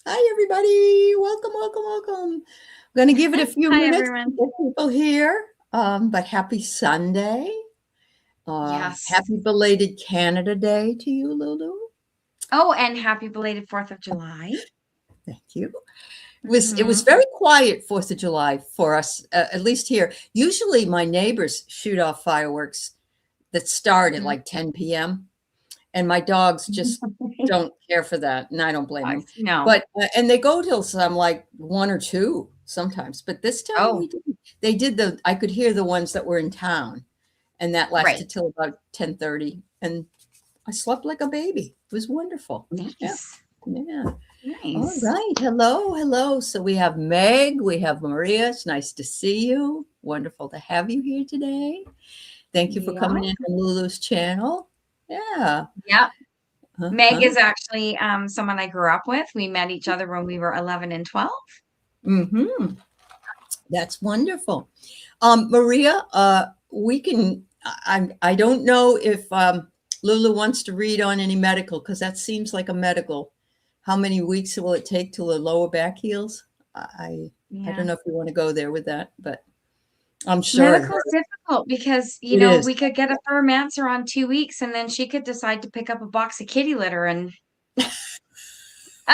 Hi, everybody. Welcome, welcome, welcome. I'm going to give it a few Hi, minutes to everyone. get people here. But happy Sunday. Yes. Happy belated Canada Day to you, Lulu. Oh, and happy belated 4th of July. Thank you. It was Hmm. very quiet 4th of July for us, at least here. Usually my neighbors shoot off fireworks that start at Hmm. like 10 p.m. and my dogs just don't care for that, and I don't blame them. No. But and they go till some like 1 or 2 sometimes, but this time we Oh, didn't. They did I could hear the ones that were in town, and that right. lasted till about 10:30, and I slept like a baby. It was wonderful. Yeah, Nice. yeah. All Nice. right. Hello, hello. So we have Meg, we have Maria. It's nice to see you. Wonderful to have you here today. Thank you for Yeah. coming in on Lulu's channel. Yeah. Yeah. Meg Uh-huh. is actually someone I grew up with. We met each other when we were 11 and 12. Mm-hmm. That's wonderful. Maria, we can, I don't know if Lulu wants to read on any medical, because that seems like a medical. How many weeks will it take till the lower back heals? I don't Yeah. know if we want to go there with that, but I'm sure it Medical is hurts. difficult because, It is. we could get a firm answer on 2 weeks and then she could decide to pick up a box of kitty litter and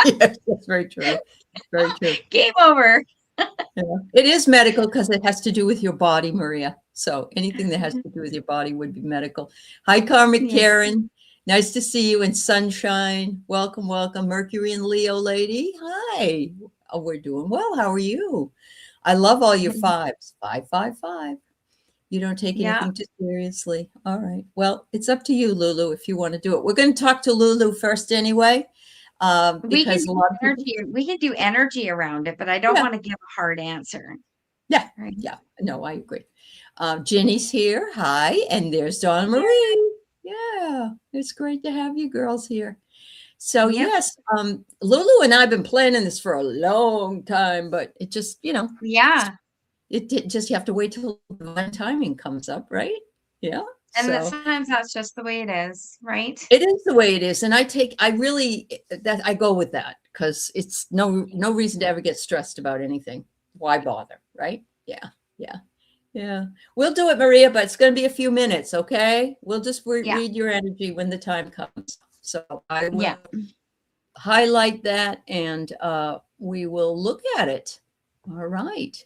Yes, that's very true. Very true. game over. Yeah. It is medical because it has to do with your body, Maria. So anything that has to do with your body would be medical. Hi, Karmic Yeah. Karen. Nice to see you in sunshine. Welcome, welcome. Mercury and Leo lady. Hi. Oh, we're doing well. How are you? I love all your fives. 555. You don't take Yeah. anything too seriously. All right. Well, it's up to you, Lulu, if you want to do it. We're going to talk to Lulu first anyway, We can because a do lot of people, energy. We can do energy around it, but I don't yeah, want to give a hard answer. yeah, Right? yeah. No, I agree. Jenny's here. Hi. And there's Donna Yeah. Marie. Yeah, it's great to have you girls here. So, Yep. yes, Lulu and I have been planning this for a long time, but it just, Yeah. it just, you have to wait till divine timing comes up, right? Yeah. And that So sometimes that's just the way it is, right? it is the way it is. And I go with that because it's no reason to ever get stressed about anything. Why bother? Right? Yeah. Yeah. Yeah, we'll do it, Maria, but it's going to be a few minutes, okay? We'll just Yeah. read your energy when the time comes. So I Yeah. will highlight that and we will look at it. All right.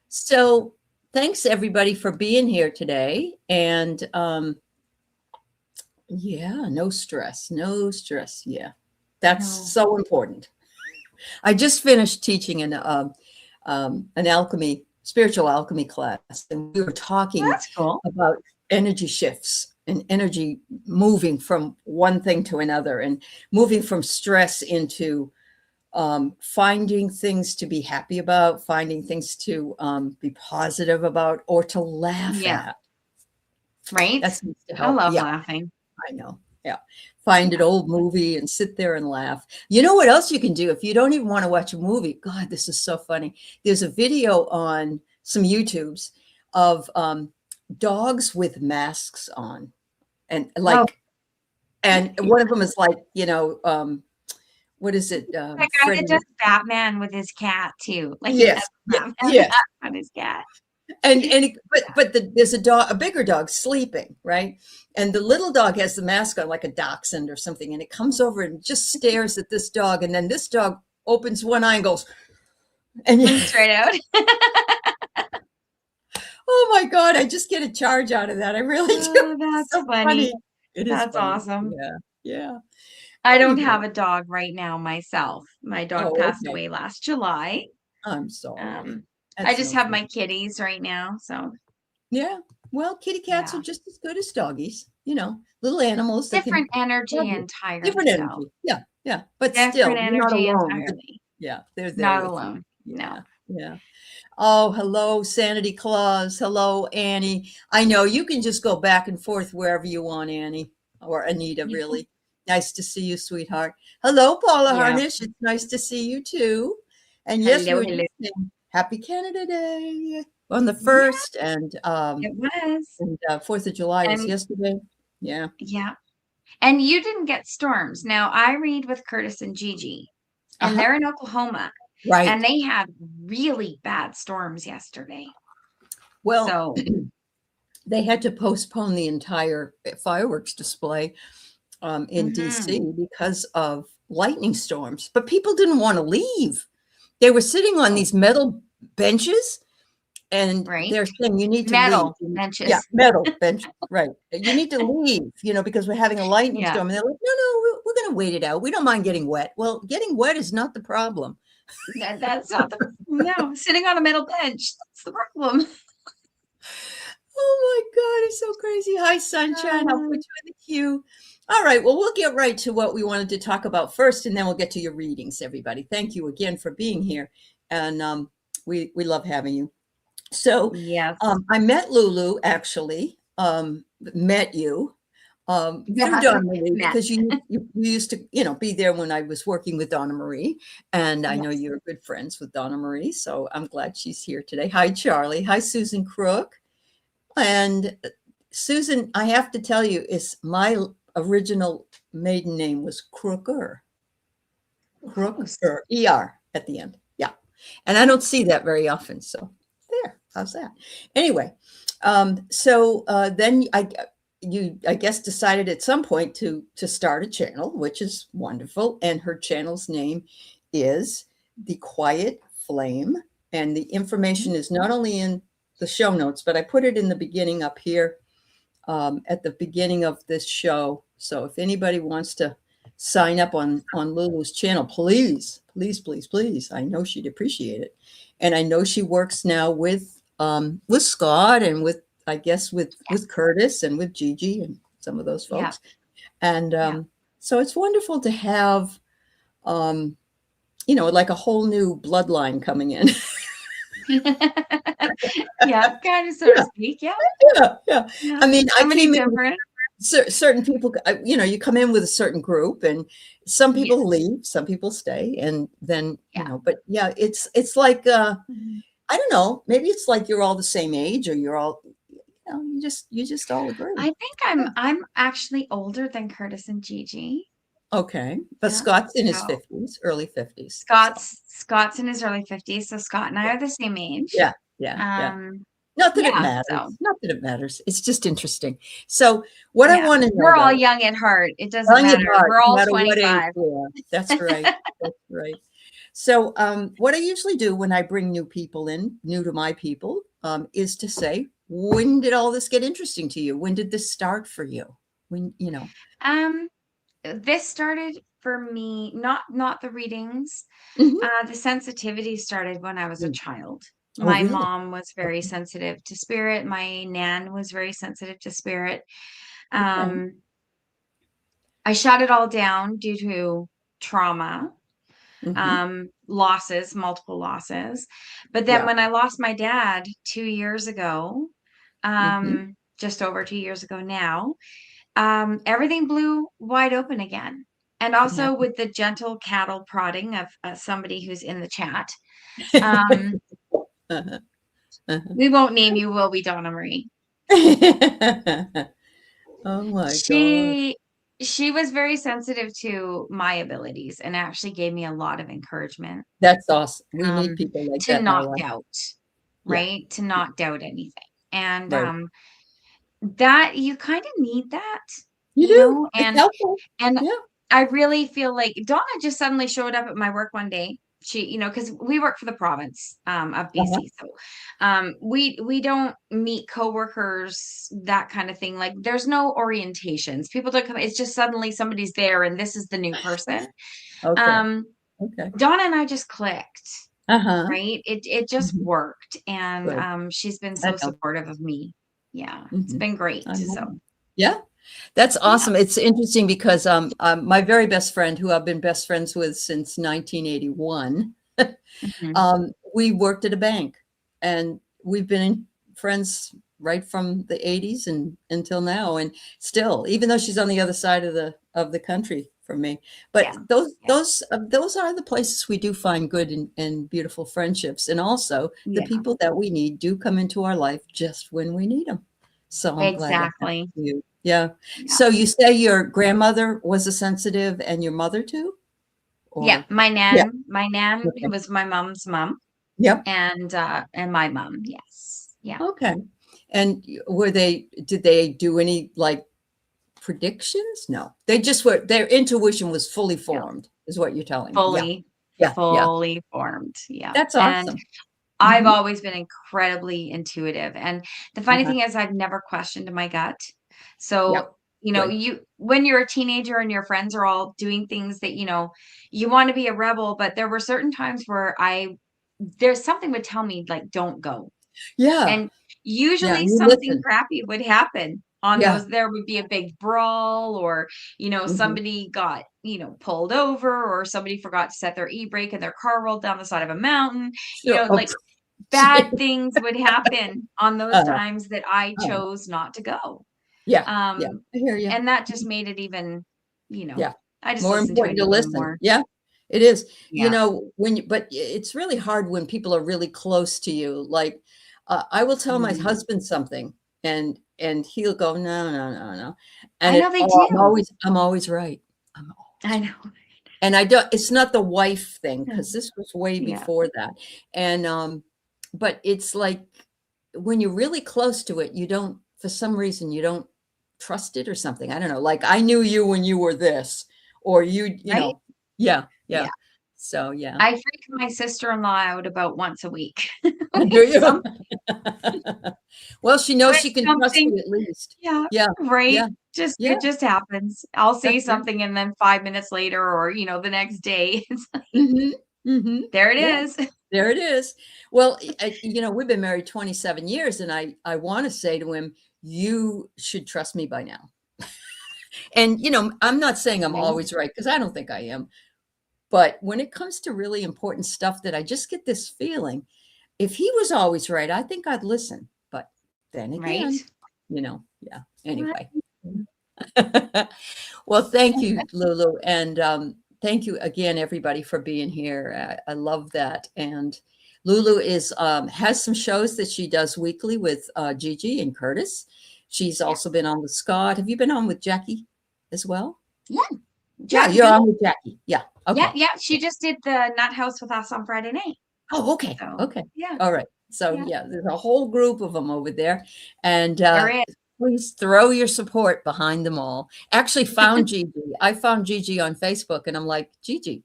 So thanks everybody for being here today. And yeah, no stress, no stress. Yeah, that's No. so important. I just finished teaching an alchemy, spiritual alchemy class, and we were Well, talking that's cool. about energy shifts and energy moving from one thing to another and moving from stress into finding things to be happy about, finding things to be positive about, or to laugh Yeah. at. Right? That seems to I help. love Yeah, laughing. I know. Yeah. Find an Yeah. old movie and sit there and laugh. You know what else you can do if you don't even want to watch a movie? God, this is so funny. There's a video on some YouTubes of dogs with masks on. And Oh, and one of them is like, what is it? that guy that Freddie. does Batman with his cat too. Like he has Yes. Batman Yes. mask on his cat. There's a bigger dog sleeping, right? And the little dog has the mask on like a dachshund or something, and it comes over and just stares at this dog, and then this dog opens one eye and goes, and Blinks right out. oh my god, I just get a charge out of that. I really do. Oh, It's that's so funny. funny. It is That's funny. awesome. Yeah, yeah. I There you don't go. have a dog right now myself. My dog Oh, passed okay. away last July. I'm sorry. Um, I That's just no have fun. my kitties right now. So Yeah. Well, kitty cats are yeah. just as good as doggies, little animals that can Different energy love you. entirely Different though. energy. Yeah. Yeah. But still, Different you're not energy alone. entirely. Yeah. They're there Not with you. alone. No. Yeah. Yeah. Oh, hello, Sanity Claus. Hello, Annie. I know you can just go back and forth wherever you want, Annie or Anita, really. Nice to see you, sweetheart. Hello, Paula Yeah. Harnish. It's nice to see you too. And yes, we Hello, were hello. just saying Happy Canada Day on the Yeah, 1st, and it was. 4th of July was And yesterday. Yeah. yeah. And you didn't get storms. Now I read with Curtis and Gigi. and they're in Oklahoma, Right. and they had really bad storms yesterday. Well, So they had to postpone the entire fireworks display in DC because of lightning storms, but people didn't want to leave. They were sitting on these metal benches, and they're saying, you need to metal leave. benches. Yeah, metal benches, right. You need to leave, because we're having a lightning storm. And they're like, no, we're going to wait it out. We don't mind getting wet. Well, getting wet is not the problem. That's not the no. Sitting on a metal bench, that's the problem. Oh my God, it's so crazy. Hi, Sunshine. I'll put you in the queue. All right, well, we'll get right to what we wanted to talk about first, and then we'll get to your readings, everybody. Thank you again for being here, and we love having you. So yes, I met Lulu, actually, met you through Donna Marie, because you used to, be there when I was working with Donna Marie, and I know you're good friends with Donna Marie, so I'm glad she's here today. Hi, Charlie. Hi, Susan Crook. And Susan, I have to tell you, is my original maiden name was Crooker. Crooker, ER at the end. Yeah. And I don't see that very often. So there, how's that? Anyway, so then I guess decided at some point to start a channel, which is wonderful. And her channel's name is The Quiet Flame. And the information is not only in the show notes, but I put it in the beginning up here at the beginning of this show. So if anybody wants to sign up on Lulu's channel, please. I know she'd appreciate it. And I know she works now with Scott and with, I guess, with Curtis and with Gigi and some of those folks. And so it's wonderful to have, like a whole new bloodline coming in. Kind of, so to speak. Yeah. I mean, I came different. Certain people, you come in with a certain group, and some people leave, some people stay, and then but it's like I don't know, maybe it's like you're all the same age, or you're all you just all agree. I think I'm actually older than Curtis and Gigi. Okay, but Scott's in his 50s, early 50s. Scott's in his early 50s, so Scott and I are the same age. Not that it matters. Not that it matters. It's just interesting. So what I want to know, we're all young at heart. It doesn't matter. We're all 25. That's right. That's right. So what I usually do when I bring new people in, new to my people, is to say, when did all this get interesting to you? When did this start for you? When, this started for me, not the readings. The sensitivity started when I was a child. My mom was very sensitive to spirit. My nan was very sensitive to spirit. I shut it all down due to trauma, losses, multiple losses. But then when I lost my dad 2 years ago, just over 2 years ago now, everything blew wide open again. And also with the gentle cattle prodding of somebody who's in the chat. We won't name you, will we, Donna Marie? Oh my God. She was very sensitive to my abilities and actually gave me a lot of encouragement. That's awesome. We need people like that. To not doubt, right? To not doubt anything. And that you kind of need that. You do. And I really feel like Donna just suddenly showed up at my work one day. She, because we work for the province of BC. So we don't meet coworkers, that kind of thing. Like there's no orientations. People don't come. It's just suddenly somebody's there and this is the new person. Donna and I just clicked. Right. It just worked. And she's been so supportive of me. Yeah. It's been great. So that's awesome. It's interesting because my very best friend, who I've been best friends with since 1981, we worked at a bank, and we've been friends right from the 80s and until now, and still, even though she's on the other side of the country from me. But those are the places we do find good and beautiful friendships, and also the people that we need do come into our life just when we need them. So I'm glad that happened to you. Yeah. So you say your grandmother was a sensitive, and your mother too? Yeah, or my yeah. nan Okay. was my mom's mom, Yep. and my mom. Yes. Yeah. Okay. And did they do any like predictions? No. They just were, their intuition was fully Yeah. formed, is what you're telling me. Yeah. Fully, Yeah. Yeah. fully formed. Yeah. That's And awesome. I've Hmm. always been incredibly intuitive. And the funny Uh-huh. thing is I've never questioned my gut. Yep. So, Good. you when you're a teenager and your friends are all doing things that, you want to be a rebel, but there were certain times where there's something would tell me like, don't go. Yeah. And Yeah. usually You something listen. crappy would happen on Yeah. those. There would be a big brawl, or, Hmm. somebody got, pulled over, or somebody forgot to set their e-brake and their car rolled down the side of a mountain, Sure. Oh, like bad things would happen on those uh, times that I uh, chose not to go. yeah. Yeah. Um, I hear you. and that just made it even, Yeah. I just More listened to it important to even listen. more. Yeah, it is. Yeah. But it's really hard when people are really close to you. Like, I will tell my Mm. husband something, and he'll go, no, no, no, no, I and know they I'm do. always right. I'm I always right. know. And I don't. It's not the wife thing Yeah. because this was way Yeah. before that. And but it's like when you're really close to it, you don't. For some reason, you don't trust it or something. I don't know. Like I knew you when you were this, or you Right? know. Yeah, Yeah. yeah. So yeah. I freak my sister-in-law out about once a week Do with you? Well, she knows with she can trust something. you at least. Yeah, Yeah, right? yeah, yeah. It just happens. I'll say That's right. something and then 5 minutes later, or, the next day, it's like, Mhm, mhm. there it Yeah. is. There it is. Well, we've been married 27 years, and I want to say to him, you should trust me by now. And, I'm not saying I'm Right? always right because I don't think I am. But when it comes to really important stuff that I just get this feeling, if he was always right, I think I'd listen. But then Right? again, yeah. Right. Anyway. Well, thank you, Lulu. And thank you again, everybody, for being here. I love that. And Lulu has some shows that she does weekly with Gigi and Curtis. She's Yeah. also been on with Scott. Have you been on with Jackie as well? Yeah. Yeah, Jackie you're B. on with Jackie. Yeah. Yeah, Okay. yeah. She just did the Nut House with us on Friday night. Oh, okay. So, Okay. yeah. All right. So Yeah. yeah, there's a whole group of them over there. And There is. please throw your support behind them all. Actually found Gigi. I found Gigi on Facebook and I'm like, Gigi,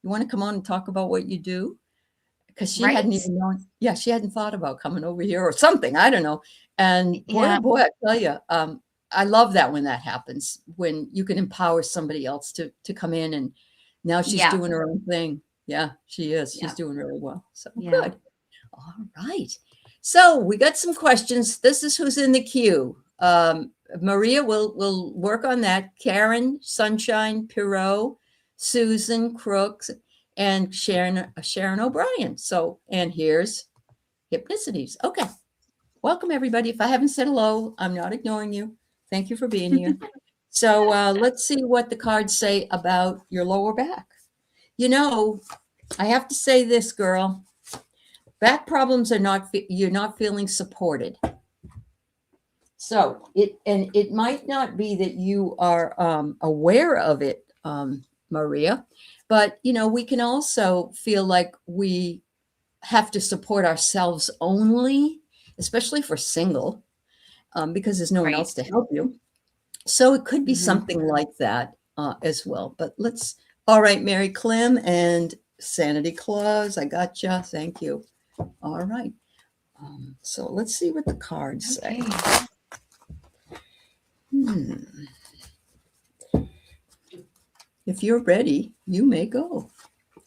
you want to come on and talk about what you do? Because she hadn't Right? even known, yeah, she hadn't thought about coming over here or something. I don't know. And boy, oh Yeah. boy, I tell you, I love that when that happens, when you can empower somebody else to come in, and now she's Yeah. doing her own thing. Yeah, she is. Yeah. She's doing really well. So Yeah. good. All right. So we got some questions. This is who's in the queue. Maria will work on that. Karen, Sunshine, Pirot, Susan, Crooks, and Sharon O'Brien. So, and here's Hypnicities. Okay. Welcome, everybody. If I haven't said hello, I'm not ignoring you. Thank you for being here. So let's see what the cards say about your lower back. I have to say this, girl. Back problems are not, you're not feeling supported. So it might not be that you are aware of it, Maria, but we can also feel like we have to support ourselves only, especially if we're single, because there's no one Right. else to help you. So it could be Hmm. something like that as well. But all right, Mary Clem and Sanity Claus, I gotcha. Thank you. All right. So let's see what the cards say. Okay. If you're ready, you may go.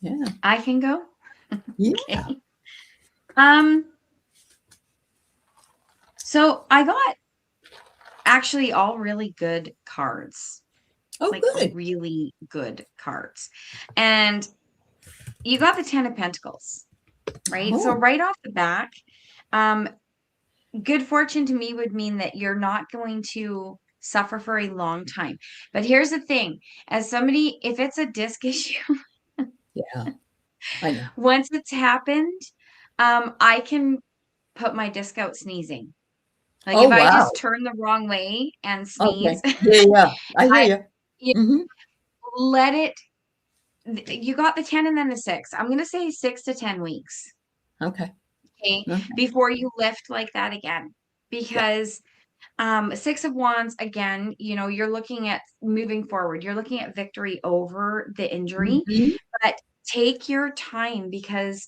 Yeah. I can go. Yeah. Okay. So I got actually all really good cards. Oh, Like good. really good cards. And you got the 10 of Pentacles, right? So Oh. right off the back, good fortune to me would mean that you're not going to suffer for a long time. But here's the thing, as somebody, if it's a disc issue, Yeah, I know. once it's happened, I can put my disc out sneezing. Like Oh, if I wow. just turn the wrong way and Okay. sneeze, Yeah, yeah. I hear I you. you Hmm. let it you got the 10 and then the 6. I'm going to say 6 to 10 weeks. Okay. Okay. Okay. Before you lift like that again, because 6 of Wands, again, you know, you're looking at moving forward. You're looking at victory over the injury, Mhm. but take your time, because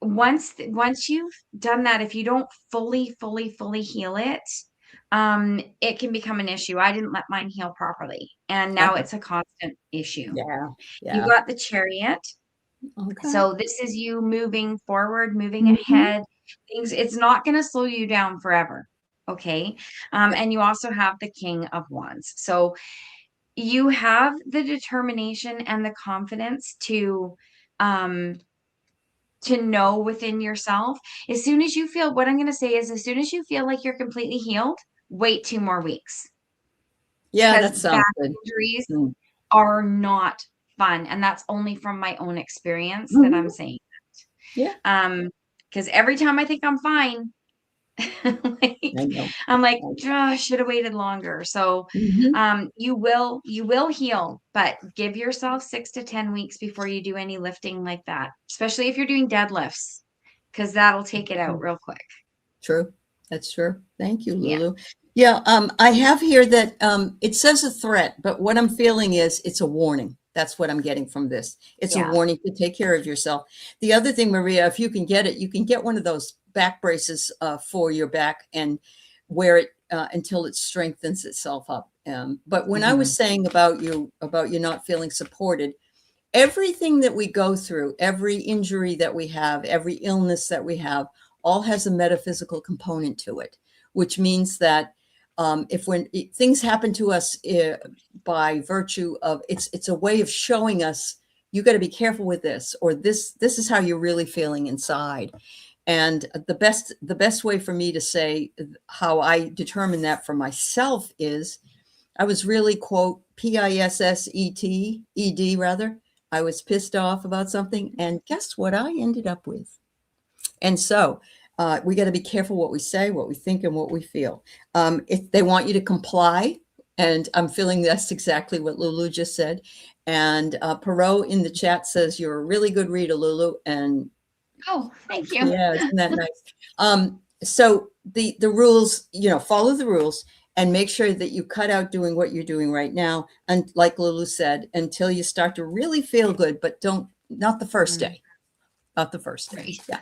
once you've done that, if you don't fully heal it, it can become an issue. I didn't let mine heal properly, and now Okay. it's a constant issue. Yeah. You Yeah. got the Chariot. Okay. So this is you moving forward, moving Mhm. ahead. It's not going to slow you down forever. Okay. Yeah. And you also have the King of Wands. So you have the determination and the confidence um, to know within yourself. As soon as you feel, what I'm going to say is, as soon as you feel like you're completely healed, wait 2 more weeks, Yeah, because that sounds back good. injuries Mm. are not fun. And that's only from my own experience that I'm Mhm. saying. Yeah, Because every time I think I'm fine, like, I know. I'm like, I oh, I should have waited longer. So, Mhm. you will heal, but give yourself 6 to 10 weeks before you do any lifting like that, especially if you're doing deadlifts, because that'll take it out real quick. True. That's true. Thank you, Yeah. Lulu. Yeah, I have here that it says a threat, but what I'm feeling is it's a warning. That's what I'm getting from this. It's a Yeah. warning to take care of yourself. The other thing, Maria, if you can get it, you can get one of those back braces for your back and wear it until it strengthens itself up. But when I Mhm. was saying about you not feeling supported, everything that we go through, every injury that we have, every illness that we have, all has a metaphysical component to it, which means that if when things happen to us by virtue of it's a way of showing us you got to be careful with this, or this is how you're really feeling inside. And the best way for me to say how I determine that for myself is I was really, quote, PISSETED rather. I was pissed off about something. And guess what I ended up with? And so we got to be careful what we say, what we think, and what we feel. If they want you to comply, and I'm feeling that's exactly what Lulu just said. And Perot in the chat says, you're a really good reader, Lulu. And Oh, thank you. yeah, isn't that nice? So the rules, follow the rules and make sure that you cut out doing what you're doing right now. And like Lulu said, until you start to really feel good, but not the first day, not the first day. Right. Yeah.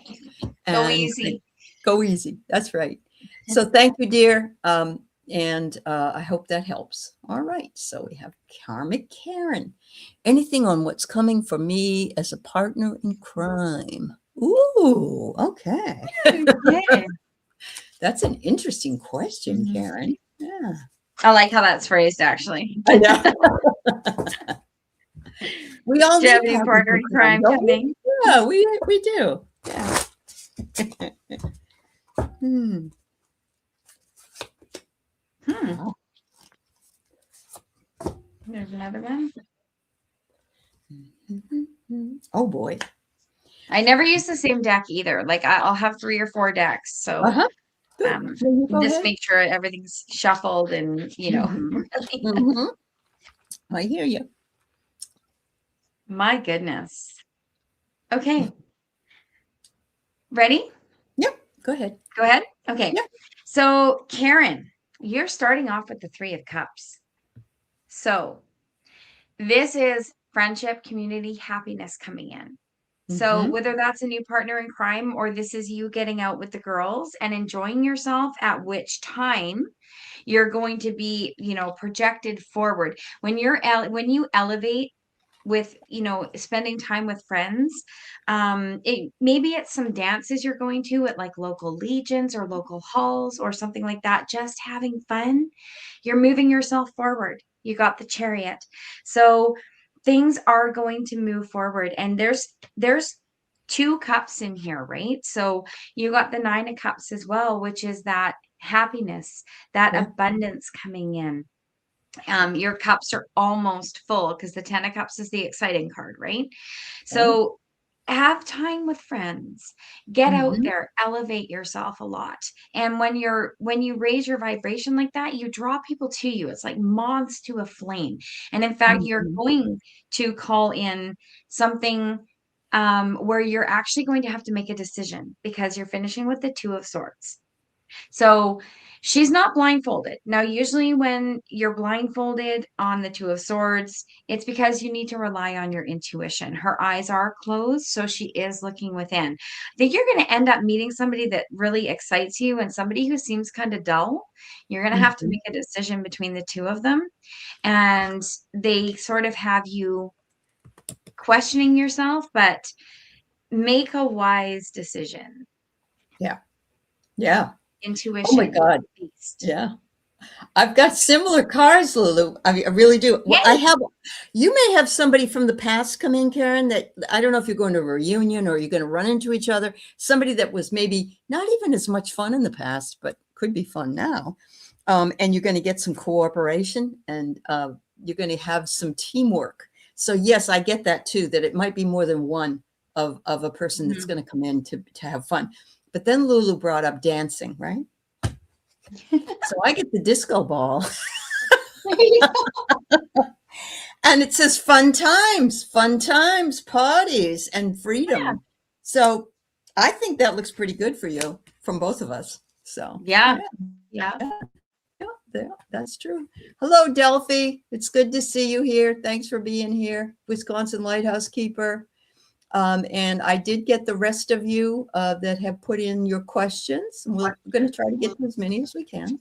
Go And easy. go easy. That's right. So thank you, dear. And I hope that helps. All right. So we have Karmic Karen. Anything on what's coming for me as a partner in crime? Ooh, okay. Yeah. That's an interesting question, Mhm. Karen. Yeah. I like how that's phrased, actually. I know. We all Do you need have any partners partner in in crime, crime don't we? coming? Yeah, we do. Yeah. Hmm. Wow. There's another one. Oh boy. I never use the same deck either. Like, I'll have 3 or 4 decks. So, Uh-huh. Good. No, you go just ahead. make sure everything's shuffled and, Mhm. really. Mhm. I hear you. My goodness. Okay. Ready? Yep. Go ahead. Go ahead. Okay. Yep. So, Karen, you're starting off with the 3 of Cups. So, this is friendship, community, happiness coming in. So, Mhm. whether that's a new partner in crime or this is you getting out with the girls and enjoying yourself, at which time you're going to be, projected forward. When you elevate with, spending time with friends, maybe it's some dances you're going to at like local legions or local halls or something like that, just having fun. You're moving yourself forward. You got the Chariot. So things are going to move forward, and there's 2 cups in here, right? So you got the 9 of Cups as well, which is that happiness, that Yeah. abundance coming in. Your cups are almost full, because the 10 of Cups is the exciting card, right? Oh. So have time with friends, get out Mhm. there, elevate yourself a lot. And when you raise your vibration like that, you draw people to you. It's like moths to a flame. And in fact, you're Mhm. going to call in something where you're actually going to have to make a decision because you're finishing with the Two of Swords. So she's not blindfolded. Now, usually when you're blindfolded on the Two of Swords, it's because you need to rely on your intuition. Her eyes are closed, so she is looking within. I think you're going to end up meeting somebody that really excites you and somebody who seems kind of dull. You're going to have to Mhm. make a decision between the two of them. And they sort of have you questioning yourself, but make a wise decision. Yeah. Yeah. Oh my Intuition, God. beast. Yeah. I've got similar cars, Lulu. I really do. Well, I Yay! have, you may have somebody from the past come in, Karen, that I don't know if you're going to a reunion or you're going to run into each other. Somebody that was maybe not even as much fun in the past, but could be fun now. And you're going to get some cooperation and you're going to have some teamwork. So yes, I get that too, that it might be more than one of a person that's Mhm. going to come in to have fun. But then Lulu brought up dancing, right? So I get the disco ball. And it says fun times, parties, and Yeah. freedom. So I think that looks pretty good for you from both of us. So Yeah. yeah, Yeah. yeah, yeah, that's true. Hello, Delphi. It's good to see you here. Thanks for being here, Wisconsin Lighthouse Keeper. And I did get the rest of you that have put in your questions. We're going to try to get to as many as we can.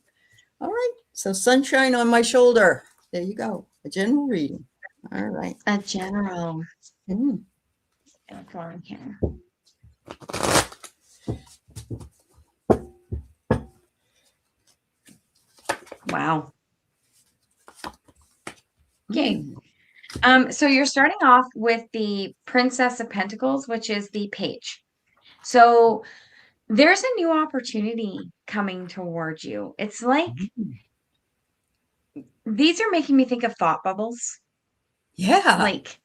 All right. So sunshine on my shoulder. There you go. A general reading. All right. A general. Mm. Here. Wow. Okay. So you're starting off with the Princess of Pentacles, which is the page. So there's a new opportunity coming towards you. It's like Mm. these are making me think of thought bubbles. Yeah. Like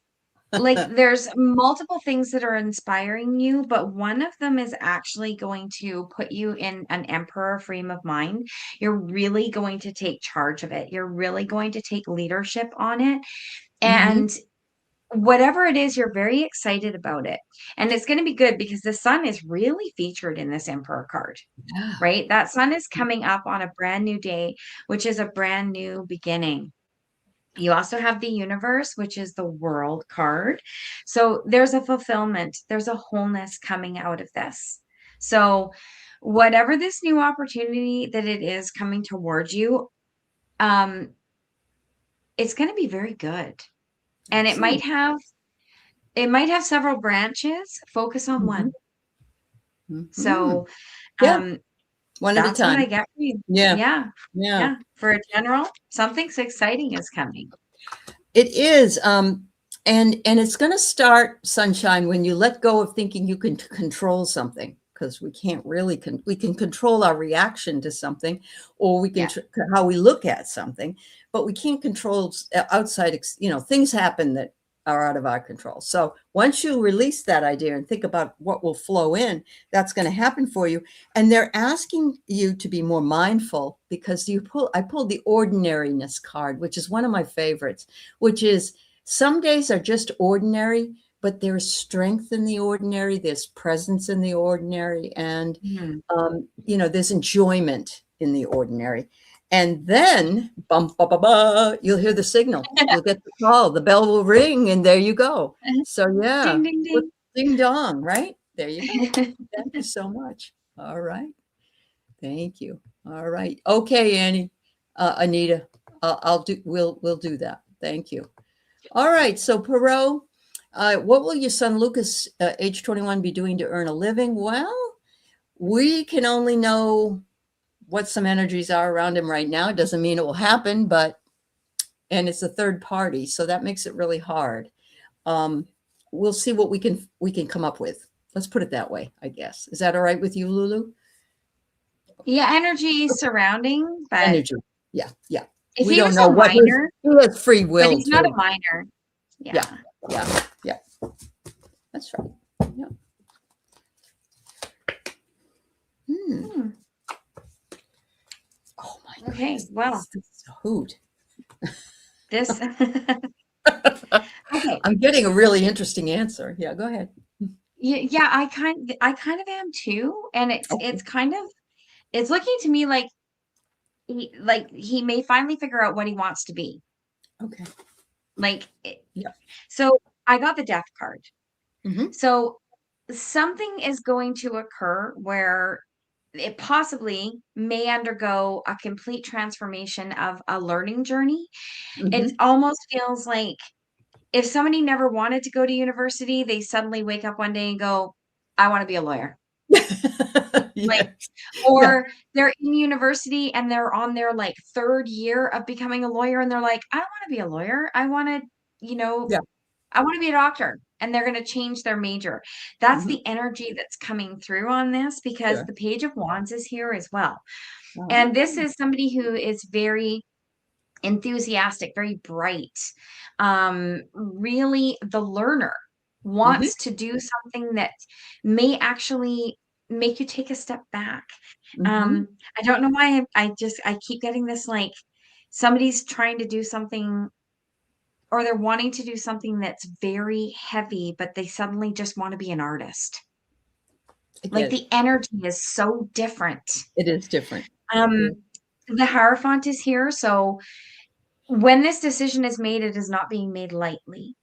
there's multiple things that are inspiring you, but one of them is actually going to put you in an emperor frame of mind. You're really going to take charge of it. You're really going to take leadership on it. Hmm. And whatever it is, you're very excited about it. And it's going to be good because the sun is really featured in this emperor card, Yeah. right? That sun is coming up on a brand new day, which is a brand new beginning. You also have the universe, which is the world card. So there's a fulfillment, there's a wholeness coming out of this. So whatever this new opportunity that it is coming towards you, um, it's going to be very good. And Excellent. it might have several branches. Focus on Hmm. one. Hmm. So Yeah. um, One at a that's what I time. get for you. Yeah. Yeah. Yeah. Yeah. For a general, something so exciting is coming. It is. And it's going to start, sunshine, when you let go of thinking you can control something, because we can't really we can control our reaction to something, or we can Yeah. how we look at something, but we can't control outside, things happen that are out of our control. So once you release that idea and think about what will flow in, that's going to happen for you. And they're asking you to be more mindful, because I pulled the ordinariness card, which is one of my favorites, which is some days are just ordinary, but there's strength in the ordinary, there's presence in the ordinary, and Mhm. there's enjoyment in the ordinary. And then, bum, ba, ba, ba, you'll hear the signal. You'll get the call. The bell will ring, and there you go. So yeah, Ding, ding, ding. ding dong, right? There you go. Thank you so much. All right. Thank you. All right. Okay, Annie, Anita, we'll do that. Thank you. All right. So Perot, what will your son Lucas, age 21, be doing to earn a living? Well, we can only know what some energies are around him right now. It doesn't mean it will happen, and it's a third party, so that makes it really hard. We'll see what we can come up with. Let's put it that way, I guess. Is that all right with you, Lulu? Yeah, energy surrounding, but Energy. Yeah, yeah. if We he don't was know a what minor, he has free but will he's not a too. minor. Yeah, Yeah. yeah, yeah. That's right. Okay, well, this is a hoot. this okay. I'm getting a really interesting answer. Yeah, go ahead. Yeah, I kind of am too, and Okay. it's kind of it's looking to me like he may finally figure out what he wants to be. Okay. Like, Yeah. so I got the death card. Hmm. So something is going to occur where it possibly may undergo a complete transformation of a learning journey. It Hmm. almost feels like if somebody never wanted to go to university, they suddenly wake up one day and go, I want to be a lawyer. Like, Yes. Yeah. or they're in university and they're on their like third year of becoming a lawyer and they're like, I don't want to be a lawyer. I want to, you know, Yeah. I want to be a doctor. And they're going to change their major. That's Hmm. the energy that's coming through on this because Sure. the Page of Wands is here as well. And this Oh. is somebody who is very enthusiastic, very bright, really the learner, Hmm. wants to do something that may actually make you take a step back. Hmm. I don't know why I keep getting this like somebody's trying to do something or they're wanting to do something that's very heavy, but they suddenly just want to be an artist. I Like get it. the energy is so different. It is different. It Um, is. the Hierophant is here, so when this decision is made, it is not being made lightly.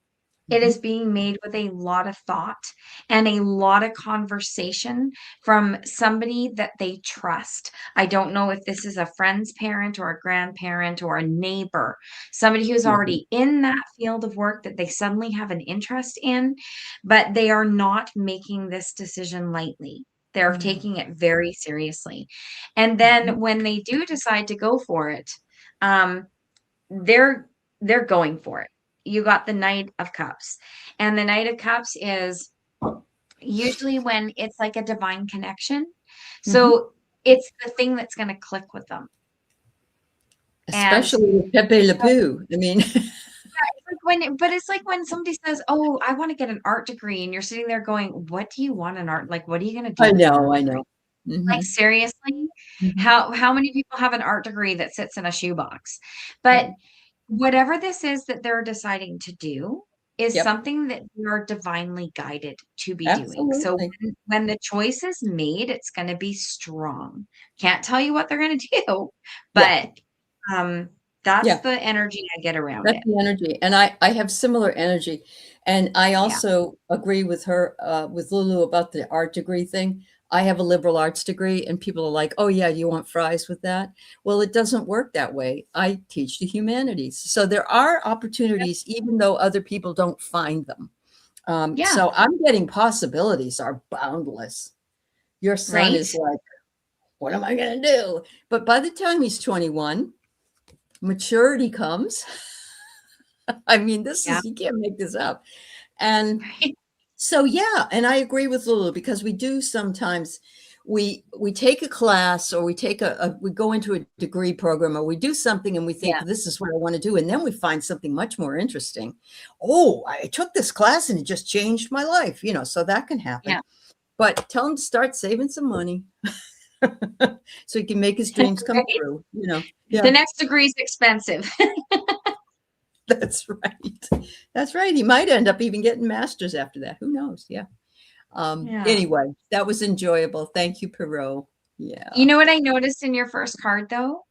It Hmm. is being made with a lot of thought and a lot of conversation from somebody that they trust. I don't know if this is a friend's parent or a grandparent or a neighbor, somebody who's Hmm. already in that field of work that they suddenly have an interest in, but they are not making this decision lightly. They're No. taking it very seriously. And Hmm. then when they do decide to go for it, um, they're they're going for it. You got the Knight of Cups. And the Knight of Cups is usually when it's like a divine connection. Hmm. So it's the thing that's going to click with them. And Especially with Pepe Le Pew. I mean, it's like but it's like when somebody says, "Oh, I want to get an art degree," and you're sitting there going, "What do you want an art? Like, what are you going to do I with an know. art I degree?" know. Like, Hmm. seriously, Hmm. how many people have an art degree that sits in a shoebox? But Right. whatever this is that they're deciding to do is Yep. something that you're divinely guided to be doing. So Absolutely. when the choice is made, it's going to be strong. Can't tell you what they're going to do, Yeah. but um, that's Yeah. the energy I get around That's it. the energy. And I have similar energy. And I Yeah. also agree with her, with Lulu about the art degree thing. I have a liberal arts degree, and people are like, oh, yeah, you want fries with that? Well, it doesn't work that way. I teach the humanities. So there are Yep. opportunities, even though other people don't find them. Yeah. So I'm getting possibilities are boundless. Your son Right. is like, what am I going to do? But by the time he's 21, maturity comes. I mean, this Yeah. is, you can't make this up. And Right. so, yeah, and I agree with Lulu because we do sometimes we take a class or we take we go into a degree program or we do something and we think Yeah. this is what I want to do. And then we find something much more interesting. Oh, I took this class and it just changed my life, so that can happen. Yeah. But tell him to start saving some money so he can make his dreams come Right. true. The Yeah. next degree is expensive. That's right. That's right. He might end up even getting masters after that. Who knows? Yeah. Yeah. Anyway, that was enjoyable. Thank you, Perot. You Yeah. know what I noticed in your first card though?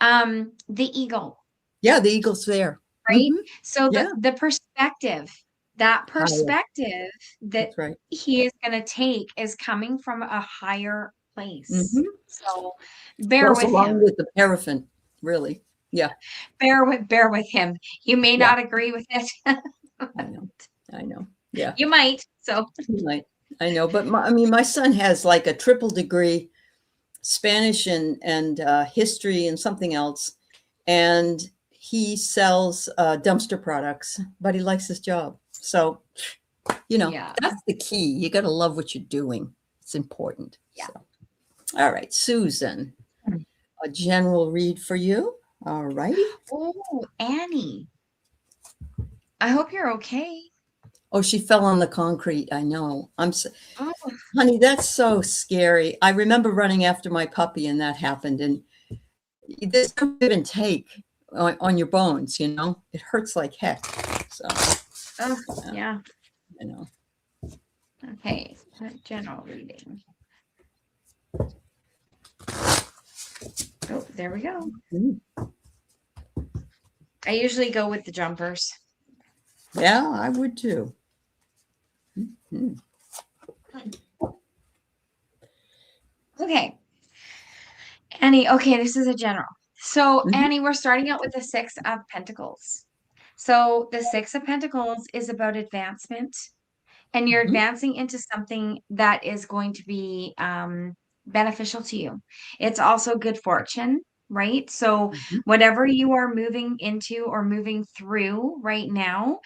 The eagle. Yeah, the eagle's there. Right? Hmm. So Yeah. the perspective, that Higher. perspective that That's right. he is gonna take is coming from a higher place. Hmm. So bear Goes with along him. with the paraffin, really. Yeah. Bear with him. You may Yeah. not agree with it. I know. I know. Yeah. You might. So You might. I know. But I mean, my son has like a triple degree Spanish and history and something else. And he sells dumpster products, but he likes his job. So, yeah. that's the key. You got to love what you're doing. It's important. Yeah. So, all right, Susan, a general read for you. All righty. Oh, Annie. I hope you're okay. Oh, she fell on the concrete. I know. Oh, Honey, that's so scary. I remember running after my puppy and that happened. And there's no give and take on your bones, you know, it hurts like heck. So, Oh, yeah. you know. Okay. General reading. Oh, there we go. I usually go with the jumpers. Yeah, I would too. Okay. Annie, okay, this is a general. So, Annie, we're starting out with the Six of Pentacles. So, the Six of Pentacles is about advancement, and you're advancing into something that is going to be beneficial to you. It's also good fortune, right? So, whatever you are moving into or moving through right now,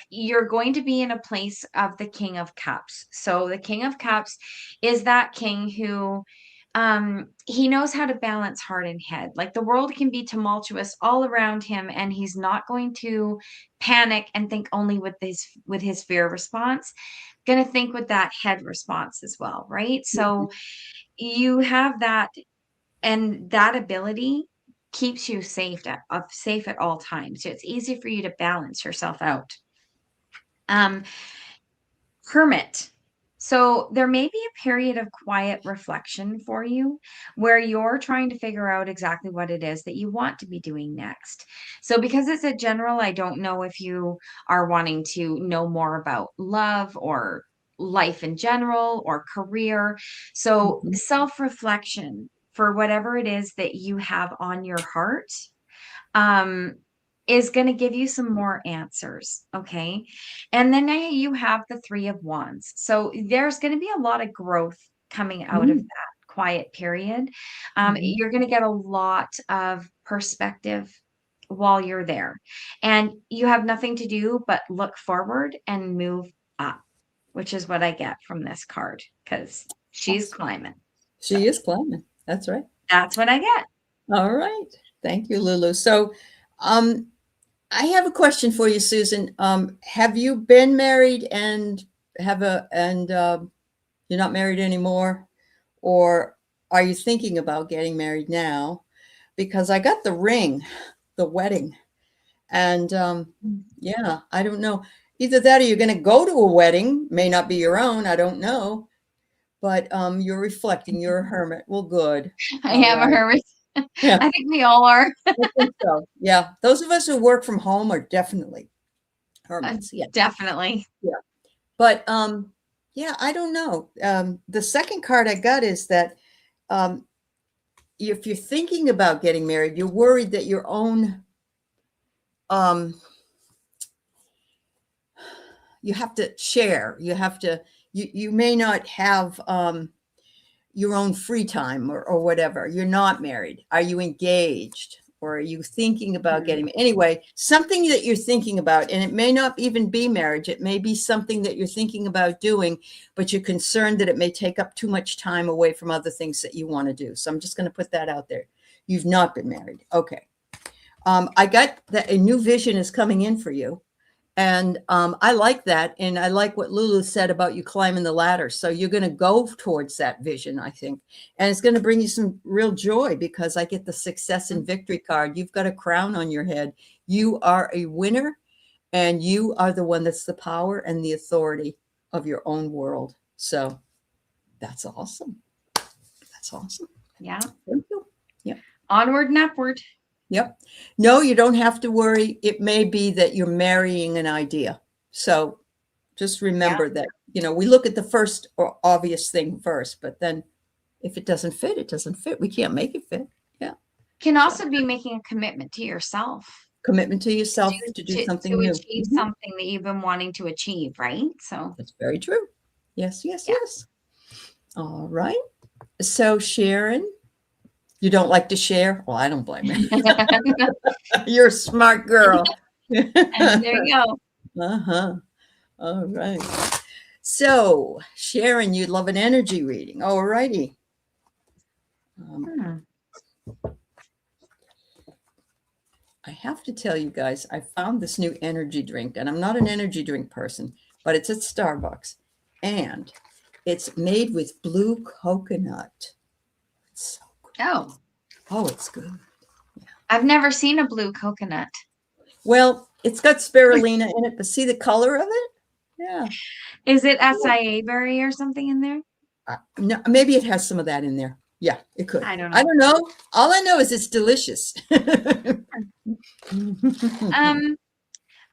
you're going to be in a place of the King of Cups. So, the King of Cups is that king who he knows how to balance heart and head. Like the world can be tumultuous all around him, and he's not going to panic and think only with his fear response. Going to think with that head response as well, right? So you have that, and that ability keeps you safe at all times. So it's easy for you to balance yourself out. Hermit. So there may be a period of quiet reflection for you where you're trying to figure out exactly what it is that you want to be doing next. So because it's a general, I don't know if you are wanting to know more about love or life in general or career. So self-reflection for whatever it is that you have on your heart is going to give you some more answers. Okay. And then you have the Three of Wands. So there's going to be a lot of growth coming out of that quiet period. You're going to get a lot of perspective while you're there. And you have nothing to do but look forward and move up, which is what I get from this card because she's climbing. She is climbing. That's right. That's what I get. All right. Thank you, Lulu. So, I have a question for you, Susan. Have you been married and you're not married anymore, or are you thinking about getting married now? Because I got the ring, the wedding, and yeah, I don't know. Either that or you're going to go to a wedding, may not be your own, I don't know, but you're reflecting. You're a hermit. Well, good. I am a hermit. Yeah. I think we all are. I think so. Yeah. Those of us who work from home are definitely hermits. Yeah. Definitely. Yeah. But yeah, I don't know. The second card I got is that if you're thinking about getting married, you're worried that your own you have to share. You may not have your own free time or whatever. You're not married. Are you engaged? Or are you thinking about getting anyway, something that you're thinking about, and it may not even be marriage. It may be something that you're thinking about doing, but you're concerned that it may take up too much time away from other things that you want to do. So I'm just going to put that out there. You've not been married. Okay. I got that a new vision is coming in for you. And I like that. And I like what Lulu said about you climbing the ladder. So you're going to go towards that vision, I think. And it's going to bring you some real joy because I get the success and victory card. You've got a crown on your head. You are a winner, and you are the one that's the power and the authority of your own world. So that's awesome. That's awesome. Yeah. Thank you. Yeah. Onward and upward. Yep. No, you don't have to worry. It may be that you're marrying an idea. So just remember that, we look at the first or obvious thing first, but then if it doesn't fit, it doesn't fit. We can't make it fit. Yeah. Can also be making a commitment to yourself. Commitment to yourself to do something new. To achieve something that you've been wanting to achieve, right? So that's very true. Yes, yes, yes. All right. So Sharon, you don't like to share? Well, I don't blame you. You're a smart girl. And there you go. Uh-huh. All right. So, Sharon, you'd love an energy reading. All righty. I have to tell you guys, I found this new energy drink, and I'm not an energy drink person, but it's at Starbucks, and it's made with blue coconut. It's so good. Oh. Oh, it's good. I've never seen a blue coconut. Well, it's got spirulina in it, but see the color of it? Yeah. Is it acai berry or something in there? No, maybe it has some of that in there. Yeah, it could. I don't I know. don't know. All I know is it's delicious.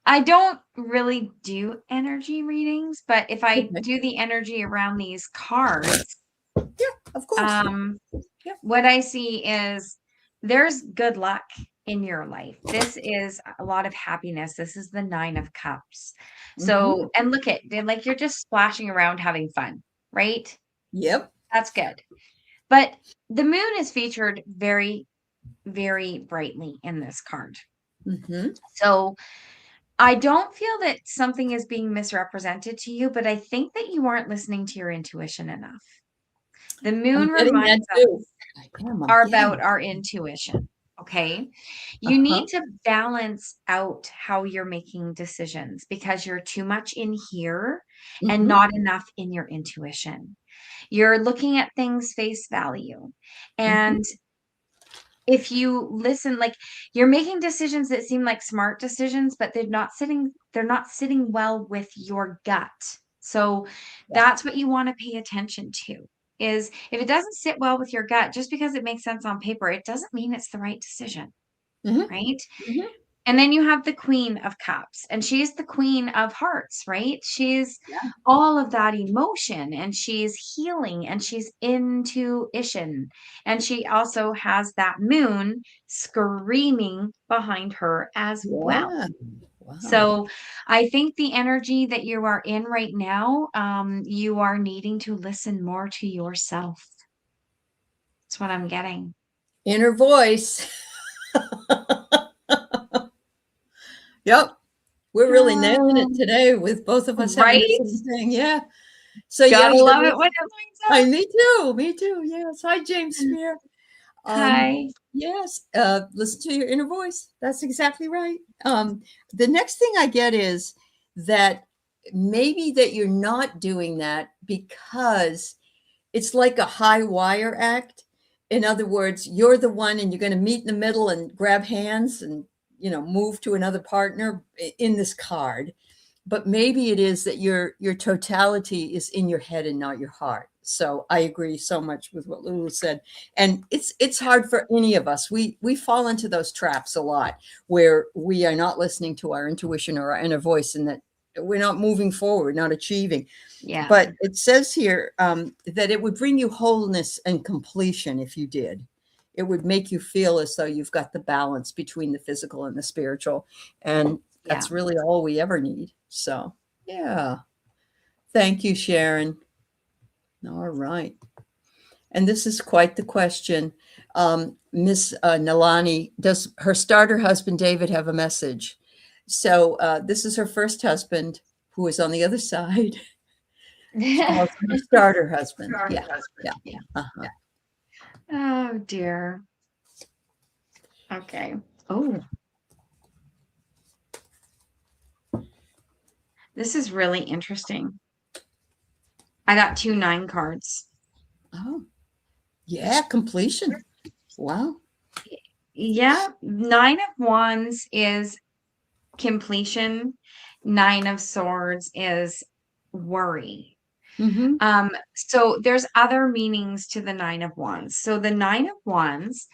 I don't really do energy readings, but if I Okay. do the energy around these cards, Yeah, of course. Yeah. what I see is there's good luck in your life. This is a lot of happiness. This is the 9 of Cups. Mhm. So, and look at, like, you're just splashing around having fun, right? Yep. That's good. But the moon is featured very, very brightly in this card. Mhm. So I don't feel that something is being misrepresented to you, but I think that you aren't listening to your intuition enough. The I'm moon getting that reminds too. us I'm are getting about it. our intuition. Okay. You Uh-huh. need to balance out how you're making decisions because you're too much in here and Mhm. not enough in your intuition. You're looking at things face value. Mhm. And if you listen, like, you're making decisions that seem like smart decisions, but they're not sitting well with your gut. So Yeah. that's what you want to pay attention to. Is if it doesn't sit well with your gut, just because it makes sense on paper, it doesn't mean it's the right decision, Mhm. right? Mhm. And then you have the Queen of Cups, and she's the Queen of Hearts, right? She's Yeah. all of that emotion, and she's healing, and she's intuition. And she also has that moon screaming behind her as well. Yeah. Wow. So I think the energy that you are in right now, you are needing to listen more to yourself. That's what I'm getting. Inner voice. Yep. We're really nailing it Um, today with both of us having the right? same thing. Yeah. So yeah, Gotta you're love it right. when it lines Hi, up. me too. Me too. Yes. Hi, James Spear. Um, Hi. yes. Listen to your inner voice. That's exactly right. The next thing I get is that maybe that you're not doing that because it's like a high wire act. In other words, you're the one and you're going to meet in the middle and grab hands and, move to another partner in this card. But maybe it is that your totality is in your head and not your heart. So I agree so much with what Lulu said. And it's hard for any of us. We fall into those traps a lot where we are not listening to our intuition or our inner voice, and that we're not moving forward, not achieving. Yeah. But it says here that it would bring you wholeness and completion if you did. It would make you feel as though you've got the balance between the physical and the spiritual. And Yeah. that's really all we ever need. So, yeah. Thank you, Sharon. All right. And this is quite the question. Miss Nalani, does her starter husband, David, have a message? So, this is her first husband who is on the other side. She calls him her starter husband. Yeah. Yeah. Uh-huh. Oh dear. Okay. Oh, this is really interesting. I got 2 9 cards. Oh, yeah. Completion. Wow. Yeah, 9 of Wands is completion. 9 of Swords is worry. Mm-hmm. So there's other meanings to the 9 of Wands. So the 9 of Wands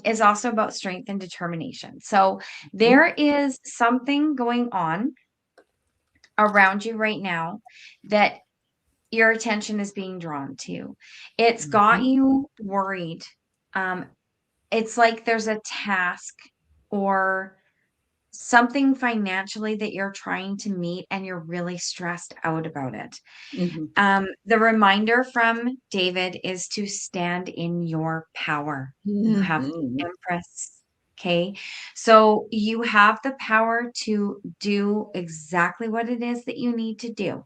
is also about strength and determination. So there is something going on around you right now that your attention is being drawn to. It's got Mm-hmm. you worried. Um, it's like there's a task or something financially that you're trying to meet and you're really stressed out about it. Mm-hmm. The reminder from David is to stand in your power. You have Mm-hmm. the Empress. Okay. So you have the power to do exactly what it is that you need to do.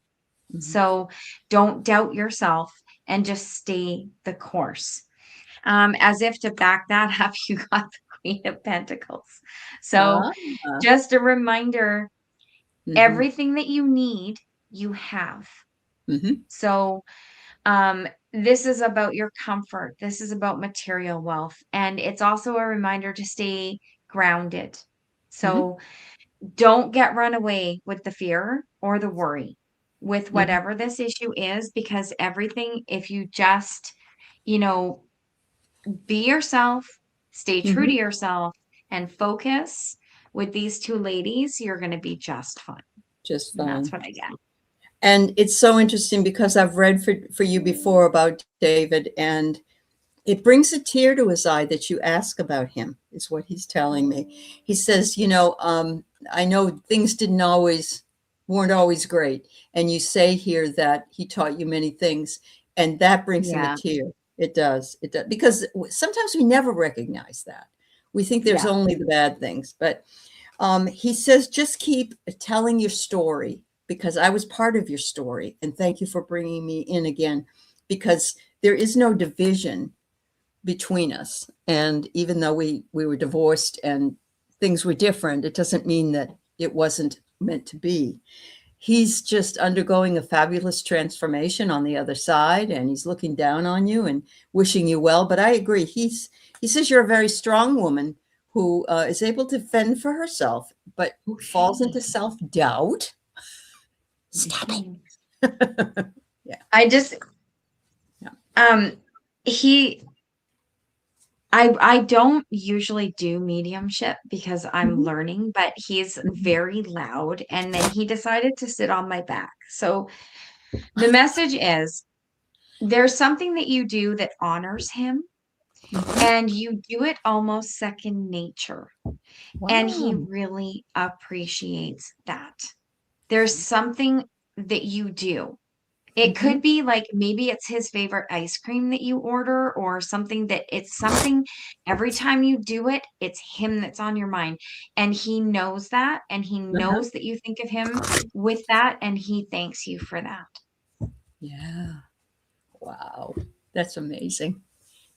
Mm-hmm. So don't doubt yourself and just stay the course. As if to back that up, you got the Queen of Pentacles. So Ah. just a reminder, Mm-hmm. everything that you need, you have. Mm-hmm. So This is about your comfort. This is about material wealth. And it's also a reminder to stay grounded. Mhm. So don't get run away with the fear or the worry with Mhm. whatever this issue is, because everything, if you just, you know, be yourself, stay true to Mhm. yourself, and focus with these two ladies, you're going to be just fine. Just And that's fine. what I get. And it's so interesting because I've read for you before about David, and it brings a tear to his eye that you ask about him, is what he's telling me. He says, I know things weren't always great. And you say here that he taught you many things, and that brings him a Yeah. tear. It does. It does. Because sometimes we never recognize that. We think there's Yeah. only the bad things. But he says, just keep telling your story because I was part of your story. And thank you for bringing me in again, because there is no division between us. And even though we were divorced and things were different, it doesn't mean that it wasn't meant to be. He's just undergoing a fabulous transformation on the other side, and he's looking down on you and wishing you well. But I agree. He says you're a very strong woman who is able to fend for herself, but falls Okay. into self-doubt. Stop Mhm. it. Yeah. I just, Yeah. um, he, I don't usually do mediumship because I'm Mhm. learning, but he's Mhm. very loud. And then he decided to sit on my back. So the message is there's something that you do that honors him, Mhm. and you do it almost second nature. And he Wow. really appreciates that. There's something that you do. It Mhm. could be like maybe it's his favorite ice cream that you order, or something that it's something every time you do it, it's him that's on your mind. And he knows that, and he Uh-huh. knows that you think of him with that, and he thanks you for that. Yeah. Wow. That's amazing.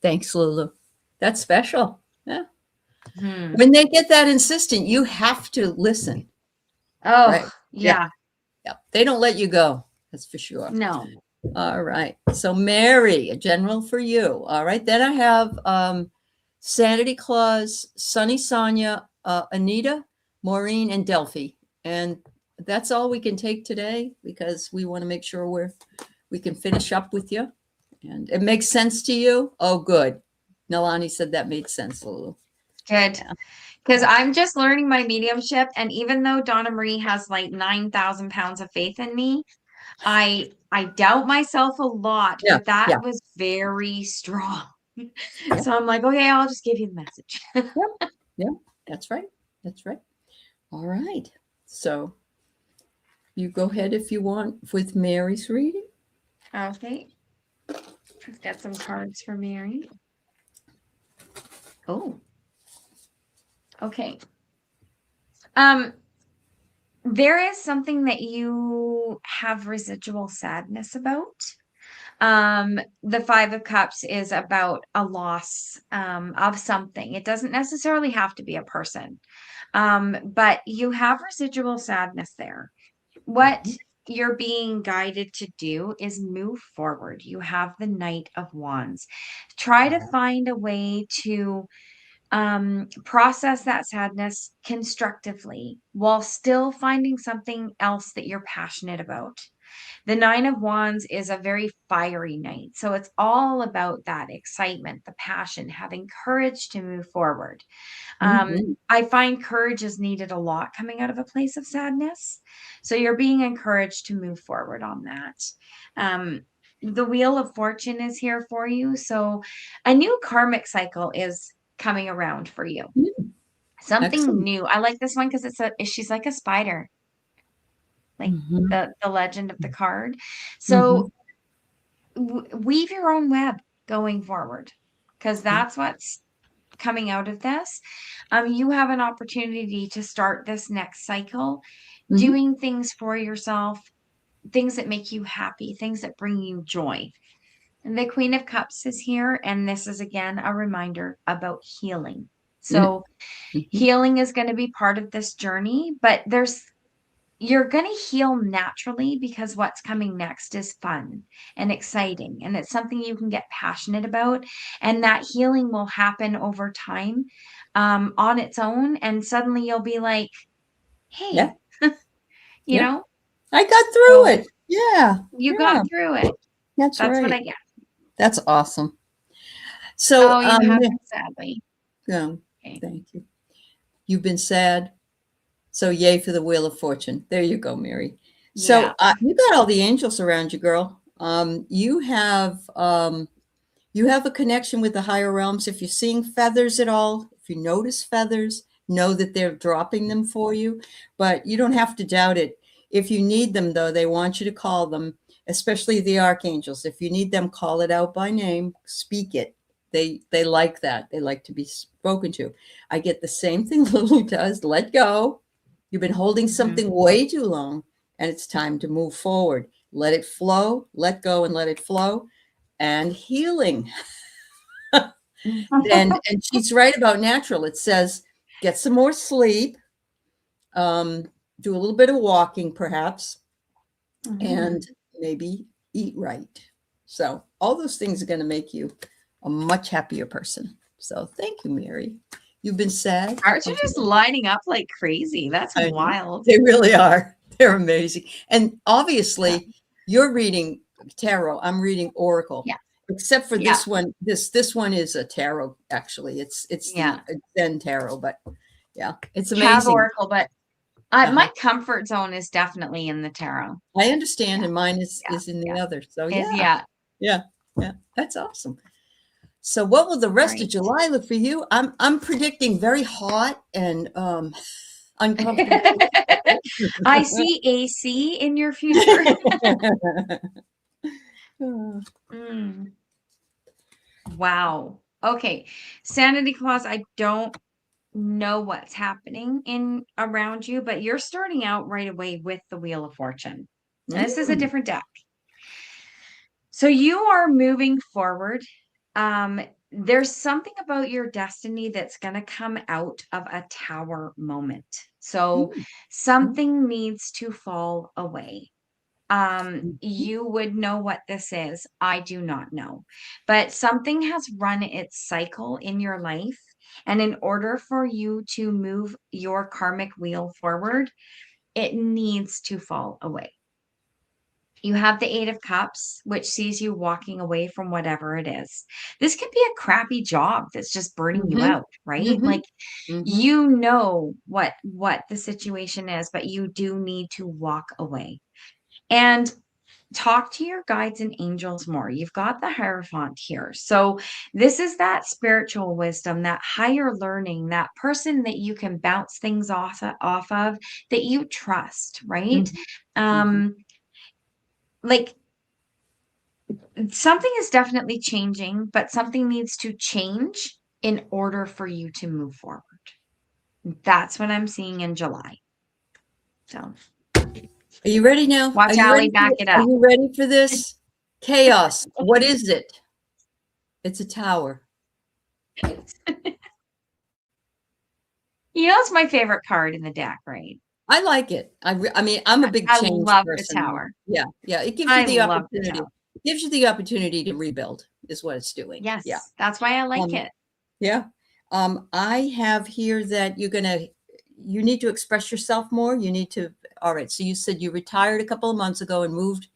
Thanks, Lulu. That's special. Yeah. Hmm. When they get that insistent, you have to listen, right? Oh, Yeah. yeah. Yeah. They don't let you go. That's for sure. No. All right. So Mary, a general for you. All right. Then I have Sanity Claus, Sunny Sonia, Anita, Maureen, and Delphi. And that's all we can take today because we want to make sure we can finish up with you. And it makes sense to you? Oh, good. Nalani said that made sense, Lulu. Good. Yeah. Because Yeah. I'm just learning my mediumship. And even though Donna Marie has like 9,000 pounds of faith in me, I doubt myself a lot, Yeah. but that Yeah. was very strong. Yeah. So I'm like, okay, I'll just give you the message. Yeah. Yeah. That's right. That's right. All right. So you go ahead if you want with Mary's reading. Okay. I've got some cards for Mary. Oh, okay. Um, there is something that you have residual sadness about. The Five of Cups is about a loss of something. It doesn't necessarily have to be a person. But you have residual sadness there. What Mhm. you're being guided to do is move forward. You have the Knight of Wands. Try to find a way to process that sadness constructively while still finding something else that you're passionate about. The Nine of Wands is a very fiery knight. So it's all about that excitement, the passion, having courage to move forward. Mhm. I find courage is needed a lot coming out of a place of sadness. So you're being encouraged to move forward on that. The Wheel of Fortune is here for you. So a new karmic cycle is coming around for you. Mm. Something Excellent. new. I like this one because she's like a spider, like Mhm. the legend of the card. Mhm. So weave your own web going forward, because Yeah. that's what's coming out of this. You have an opportunity to start this next cycle Mhm. doing things for yourself, things that make you happy, things that bring you joy. And the Queen of Cups is here, and this is again a reminder about healing. Mhm. So Mhm. healing is going to be part of this journey, but there's you're going to heal naturally because what's coming next is fun and exciting. And it's something you can get passionate about. And that healing will happen over time on its own. And suddenly you'll be like, Yeah. hey, you Yeah. know, I got through so it. Yeah. you Yeah. got through it. That's That's what right. I get. That's awesome. So, Oh, you haven't, sadly. Okay. thank you. You've been sad. So yay for the Wheel of Fortune. There you go, Mary. Yeah. So you got all the angels around you, girl. You have a connection with the higher realms. If you're seeing feathers at all, if you notice feathers, know that they're dropping them for you, but you don't have to doubt it. If you need them, though, they want you to call them, especially the archangels. If you need them, call it out by name, speak it. They like that. They like to be spoken to. I get the same thing Lulu does. Let go. You've been holding something way too long, and it's time to move forward. Let it flow, let go and let it flow, and healing. And she's right about natural. It says, get some more sleep, do a little bit of walking, perhaps, and maybe eat right. So all those things are going to make you a much happier person. So thank you, Mary. You've been sad. Cards are just lining up like crazy. That's wild. They really are. They're amazing. And obviously, you're reading tarot. I'm reading oracle. Yeah. Except for this one. This one is a tarot. Actually, it's the Zen tarot. But yeah, it's amazing. Have oracle, but my comfort zone is definitely in the tarot. I understand, and mine is in the other. So yeah. That's awesome. So what will the rest of July look for you? I'm predicting very hot and uncomfortable. I see AC in your future. Wow. Okay. Sanity Clause, I don't know what's happening in around you, but you're starting out right away with the Wheel of Fortune. And this is a different deck. So you are moving forward. There's something about your destiny that's going to come out of a tower moment. So something needs to fall away. You would know what this is. I do not know, but something has run its cycle in your life. And in order for you to move your karmic wheel forward, it needs to fall away. You have the Eight of Cups, which sees you walking away from whatever it is. This could be a crappy job that's just burning you out, right? Like you know what the situation is, but you do need to walk away. And talk to your guides and angels more. You've got the Hierophant here. So this is that spiritual wisdom, that higher learning, that person that you can bounce things off of, that you trust, right? Like something is definitely changing, but something needs to change in order for you to move forward. That's what I'm seeing in July. So are you ready now? Watch Aley back it up. Are you ready for this? Chaos. What is it? It's a tower. It's my favorite card in the deck, right? I like it. I mean, I'm a big change I love person. the tower. Yeah. It gives you the opportunity. It gives you the opportunity to rebuild is what it's doing. Yes. Yeah. That's why I like it. Yeah. I have here that you need to express yourself more. You need to, all right. So you said you retired a couple of months ago and moved.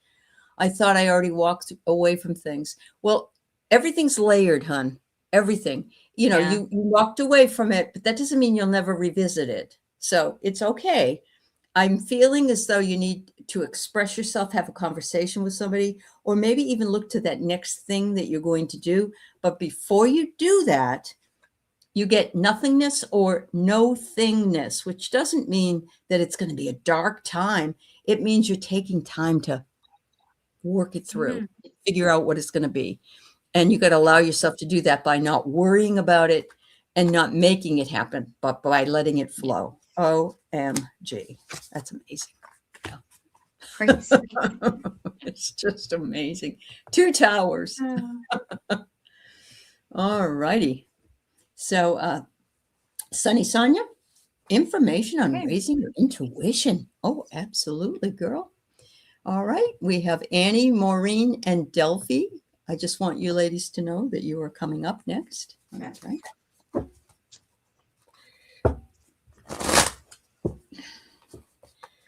I thought I already walked away from things. Well, everything's layered, hun. Everything. You walked away from it, but that doesn't mean you'll never revisit it. So it's okay. I'm feeling as though you need to express yourself, have a conversation with somebody, or maybe even look to that next thing that you're going to do. But before you do that, you get nothingness or no thingness, which doesn't mean that it's going to be a dark time. It means you're taking time to work it through, figure out what it's going to be. And you got to allow yourself to do that by not worrying about it and not making it happen, but by letting it flow. OMG. That's amazing. Yeah. Crazy. It's just amazing. 2 towers. All righty. So, Sunny Sonia, information on raising your intuition. Oh, absolutely, girl. All right. We have Annie, Maureen, and Delphi. I just want you ladies to know that you are coming up next. That's right.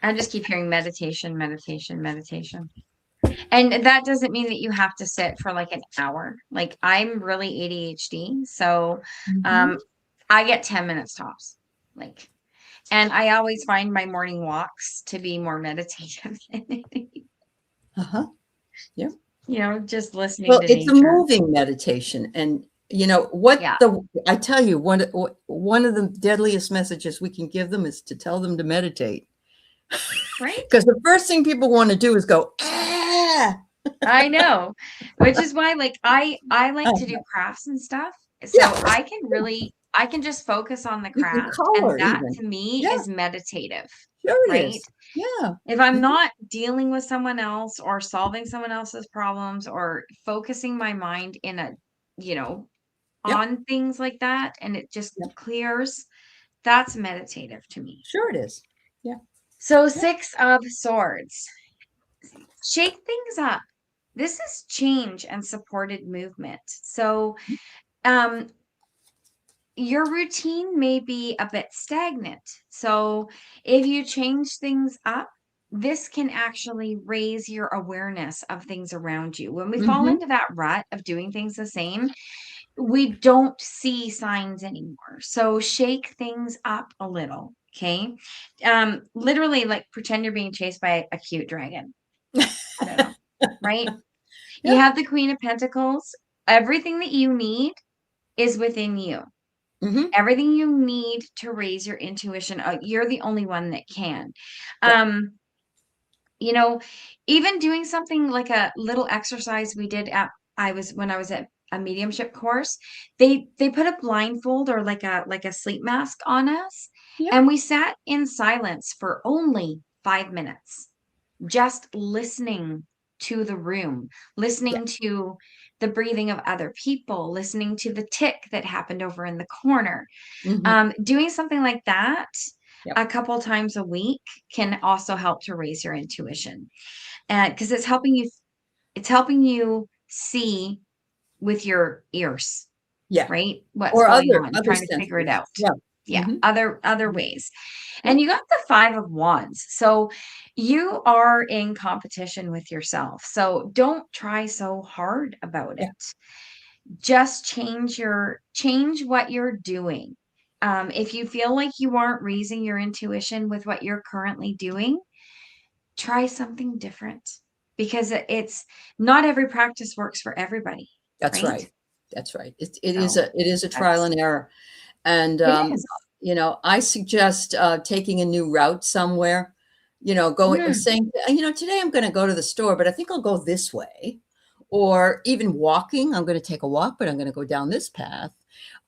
I just keep hearing meditation, meditation, meditation. And that doesn't mean that you have to sit for like an hour. Like I'm really ADHD, so Mhm. I get 10 minutes tops. Like, and I always find my morning walks to be more meditative. Uh-huh. Yeah. You know, just listening Well, to it's a nature. moving meditation. And Yeah. I tell you, one of the deadliest messages we can give them is to tell them to meditate. Right? Because the first thing people want to do is go, ah. I know. Which is why like I like to Uh, do crafts and stuff. So yeah. I can just focus on the You can craft, and color that even. to me Yeah, is meditative, sure it right? is. Yeah. If I'm Mhm. not dealing with someone else or solving someone else's problems or focusing my mind in a, you know, Yep. on things like that and it just Yep. clears, that's meditative to me. Sure it is. Yeah. So Yep. 6 of Swords. Shake things up. This is change and supported movement. So, um, your routine may be a bit stagnant. So, if you change things up, this can actually raise your awareness of things around you. When we fall Mhm. into that rut of doing things the same, we don't see signs anymore. So, shake things up a little. Okay. Literally, like pretend you're being chased by a cute dragon. I don't know. Right? You Yeah. have the Queen of Pentacles. Everything that you need is within you. Mhm. Everything you need to raise your intuition, you're the only one that can. Yep. Um, you know, even doing something like a little exercise we did at when I was at a mediumship course, they put a blindfold or like a sleep mask on us, Yep. and we sat in silence for only 5 minutes just listening to the room, Yeah. listening to the breathing of other people, listening to the tick that happened over in the corner. Mhm. Doing something like that Yep. a couple times a week can also help to raise your intuition. And because it's helping you see with your ears, Yeah. right? What's Or going other on, other trying to figure it senses. out. Yeah. Yeah, Mhm. other Mhm. ways. And Yep. you got the 5 of Wands. So you are in competition with yourself. So don't try so hard about Yeah. it. Just change what you're doing. If you feel like you aren't raising your intuition with what you're currently doing, try something different because it's not every practice works for everybody, That's right? right. That's right. So It is a trial that's and error. And, it is. I suggest taking a new route somewhere, going, Mm, saying, today I'm going to go to the store, but I think I'll go this way. Or even walking, I'm going to take a walk, but I'm going to go down this path.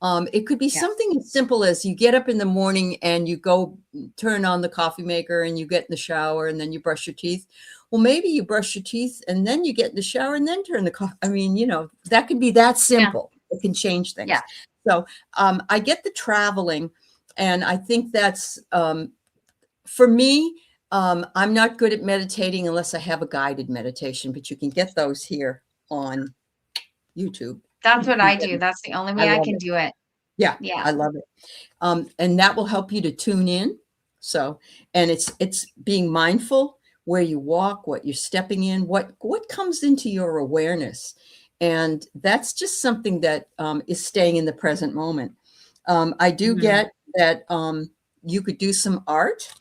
It could be yeah. something as simple as you get up in the morning and you go turn on the coffee maker and you get in the shower and then you brush your teeth. Well, maybe you brush your teeth and then you get in the shower and then turn the coffee. I mean, that can be that Yeah. simple. It can change Yeah. things. So I get the traveling, and I think that's for me. I'm not good at meditating unless I have a guided meditation, but you can get those here on YouTube. That's You what can I get do. 'em. That's the only I way I love can it. do it. Yeah, Yeah. I love it. And that will help you to tune in. So, and it's being mindful where you walk, what you're stepping in, what comes into your awareness, and that's just something that is staying in the present moment. I do Mhm. get that you could do some art.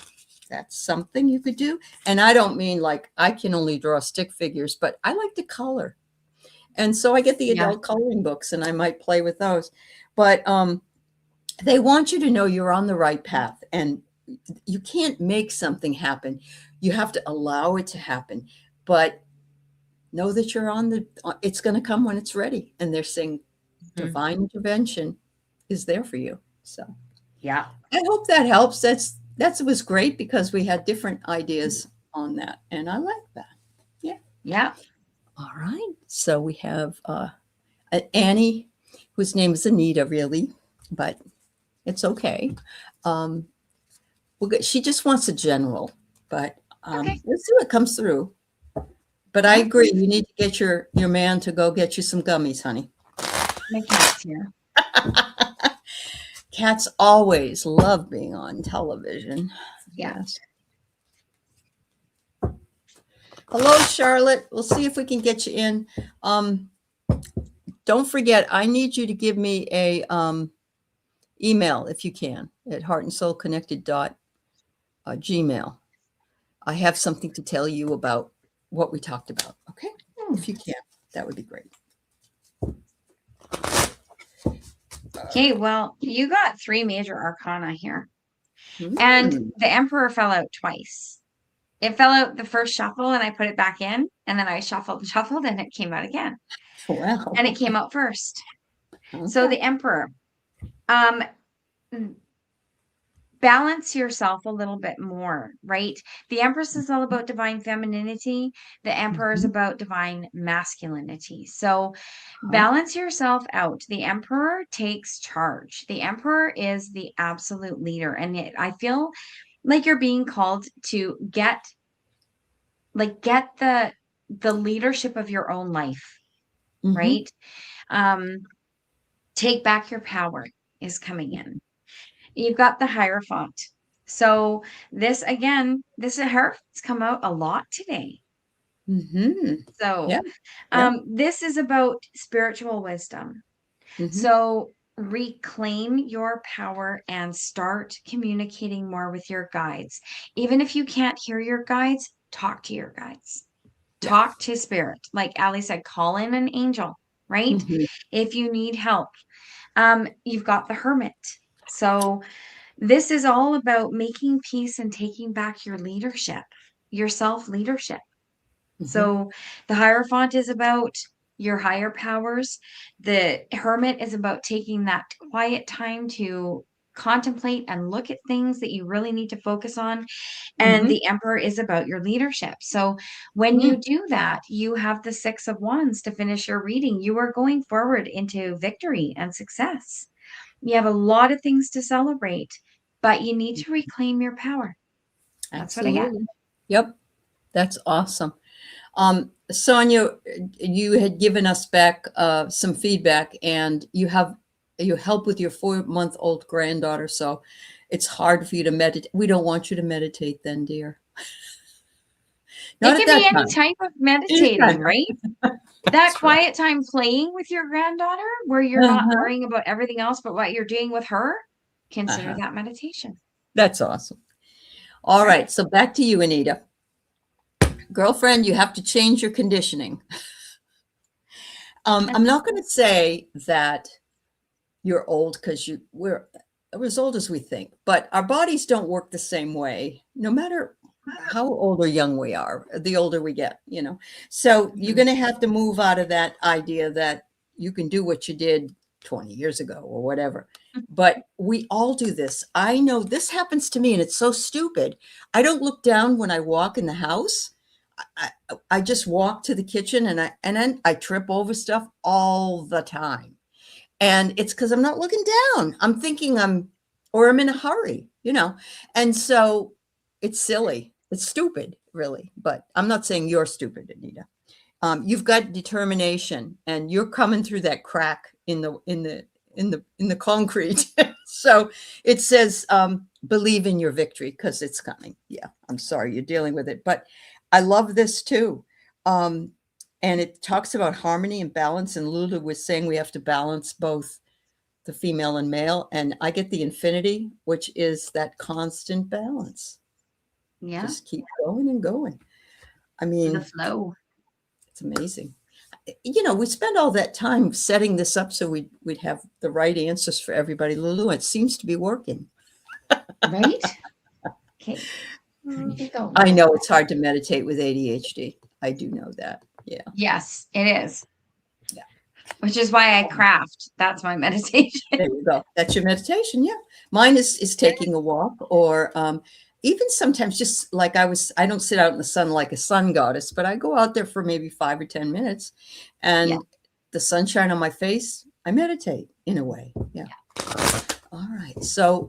That's something you could do, and I don't mean like I can only draw stick figures, but I like to color, and so I get the Yeah. adult coloring books, and I might play with those, but they want you to know you're on the right path, and you can't make something happen. You have to allow it to happen, but know that you're on it's going to come when it's ready. And they're saying Mhm. divine intervention is there for you. So Yeah. I hope that helps. It was great because we had different ideas on that. And I like that. Yeah. Yeah. All right. So we have Annie, whose name is Anita, really, but it's okay. Um, she just wants a general. but Okay. let's see what comes through. But I agree, you need to get your man to go get you some gummies, honey. My cat's here. Cats always love being on television. Yeah. Yes. Hello, Charlotte. We'll see if we can get you in. Don't forget, I need you to give me a email if you can at heartandsoulconnected.gmail. I have something to tell you about what we talked about. Okay, if you can, that would be great. Okay, well, you got 3 major arcana here. And the Emperor fell out twice. It fell out the first shuffle and I put it back in, and then I shuffled and it came out again. Wow. And it came out first. Okay. So the Emperor, balance yourself a little bit more, right? The Empress is all about divine femininity. The Emperor is about divine masculinity. So balance yourself out. The Emperor takes charge. The Emperor is the absolute leader. And I feel like you're being called to get the leadership of your own life, right? Take back your power is coming in. You've got the Hierophant. So this Hierophant's come out a lot today. So this is about spiritual wisdom. So reclaim your power and start communicating more with your guides. Even if you can't hear your guides, talk to your guides. Talk to spirit. Like Aley said, call in an angel, right? If you need help. You've got the Hermit. So this is all about making peace and taking back your leadership, your self-leadership. So the Hierophant is about your higher powers. The Hermit is about taking that quiet time to contemplate and look at things that you really need to focus on. And the Emperor is about your leadership. So when you do that, you have the 6 of Wands to finish your reading. You are going forward into victory and success. You have a lot of things to celebrate, but you need to reclaim your power. That's what I get. Yep. That's awesome. Sonia, you had given us back some feedback, and you help with your 4-month-old granddaughter, so it's hard for you to meditate. We don't want you to meditate then, dear. It can be any type of meditating, right? That quiet time playing with your granddaughter where you're not worrying about everything else but what you're doing with her, consider that meditation. That's awesome. All right, so back to you, Anita. Girlfriend, you have to change your conditioning. I'm not going to say that you're old because we're as old as we think, but our bodies don't work the same way, no matter how old or young we are, the older we get, So you're going to have to move out of that idea that you can do what you did 20 years ago or whatever. But we all do this. I know this happens to me, and it's so stupid. I don't look down when I walk in the house. I just walk to the kitchen, and then I trip over stuff all the time. And it's because I'm not looking down. I'm thinking I'm in a hurry, And so it's silly. It's stupid, really. But I'm not saying you're stupid, Anita. You've got determination, and you're coming through that crack in the concrete. So it says, believe in your victory, because it's coming. Yeah, I'm sorry you're dealing with it, but I love this too. And it talks about harmony and balance. And Lulu was saying we have to balance both the female and male. And I get the infinity, which is that constant balance. Yeah. Just keep going and going. I mean, the flow. It's amazing. We spend all that time setting this up so we'd have the right answers for everybody, Lulu. It seems to be working. Right? Okay. I know it's hard to meditate with ADHD. I do know that. Yeah. Yes, it is. Yeah. Which is why I craft. That's my meditation. There you go. That's your meditation. Yeah. Mine is taking a walk, or even sometimes just like I don't sit out in the sun like a sun goddess, but I go out there for maybe 5 or 10 minutes, and the sunshine on my face, I meditate in a way. Yeah. All right. So,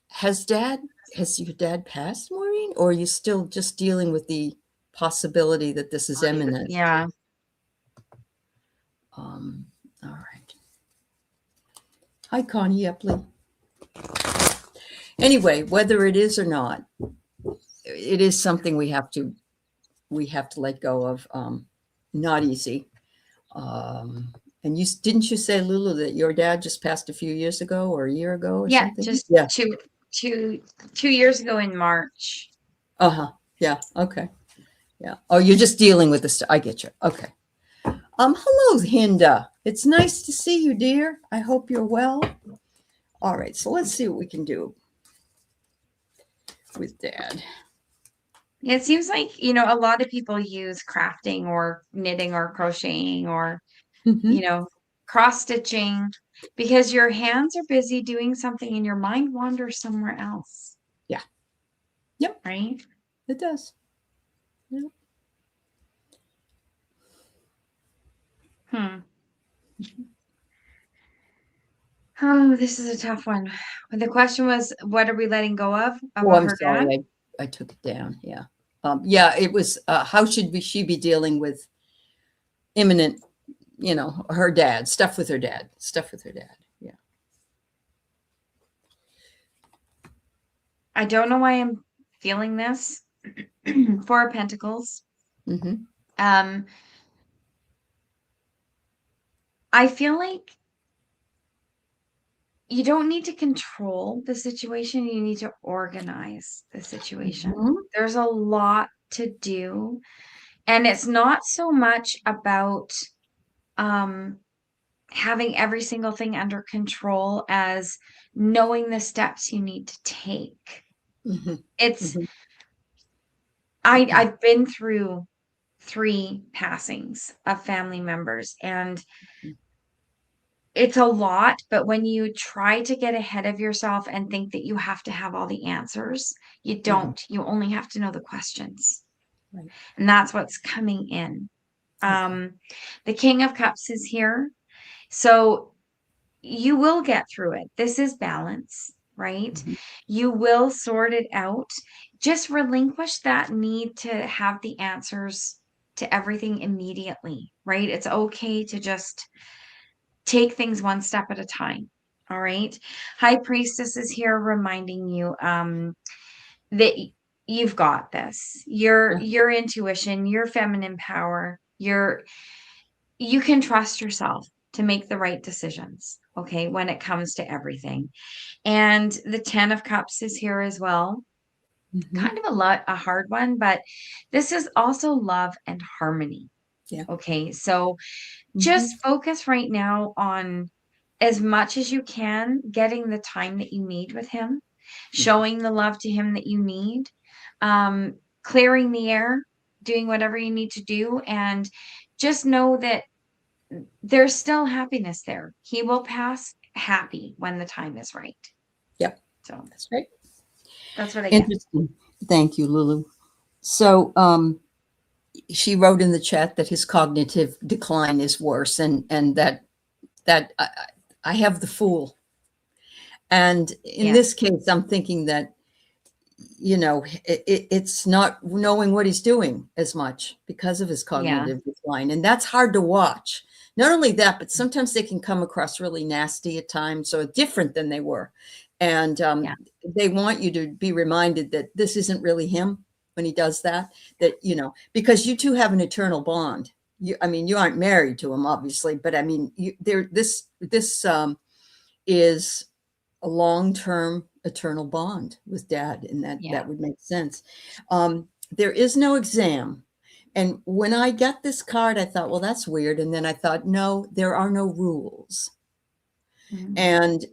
has Dad has your dad passed, Maureen, or are you still just dealing with the possibility that this is imminent? Yeah. All right. Hi, Connie Epley. Anyway, whether it is or not, it is something we have to let go of. Not easy. And didn't you say, Lulu, that your dad just passed a few years ago or a year ago or Yeah, something? just Yeah. 2 years ago in March. Uh-huh. Yeah. Okay. Yeah. Oh, you're just dealing with this. I get you. Okay. Hello, Hinda. It's nice to see you, dear. I hope you're well. All right. So let's see what we can do with Dad. It seems like, a lot of people use crafting or knitting or crocheting or, cross stitching because your hands are busy doing something and your mind wanders somewhere else. Yeah. Yep. Right? It does. Yep. Oh, this is a tough one. The question was, what are we letting go of Oh, about I'm her dad? sorry. I took it down. Yeah. Yeah, it was, how should she be dealing with imminent, her dad, stuff with her dad. Yeah. I don't know why I'm feeling this. Four of Pentacles. Mm-hmm. I feel like you don't need to control the situation. You need to organize the situation. Mm-hmm. There's a lot to do. And it's not so much about having every single thing under control as knowing the steps you need to take. Mm-hmm. It's, Mm-hmm. I've been through 3 passings of family members, and it's a lot, but when you try to get ahead of yourself and think that you have to have all the answers, you don't. You only have to know the questions. Right. And that's what's coming in. Okay. The King of Cups is here. So you will get through it. This is balance, right? Mm-hmm. You will sort it out. Just relinquish that need to have the answers to everything immediately, right? It's okay to just take things one step at a time. All right. High Priestess is here reminding you that you've got this. Your intuition, your feminine power, you can trust yourself to make the right decisions, okay, when it comes to everything. And the 10 of Cups is here as well. Mm-hmm. Kind of a hard one, but this is also love and harmony. Yeah. Okay. So just focus right now on, as much as you can, getting the time that you need with him, showing the love to him that you need, clearing the air, doing whatever you need to do, and just know that there's still happiness there. He will pass happy when the time is right. Yep. So That's right. that's what I get. Interesting. Thank you, Lulu. So she wrote in the chat that his cognitive decline is worse, and that I have the Fool. And in this case, I'm thinking that, it's not knowing what he's doing as much because of his cognitive decline. And that's hard to watch. Not only that, but sometimes they can come across really nasty at times, so different than they were. And they want you to be reminded that this isn't really him when he does that, because you two have an eternal bond. You aren't married to him, obviously, but this is a long-term eternal bond with Dad, and that would make sense. There is no exam. And when I got this card, I thought, well, that's weird. And then I thought, no, there are no rules. And,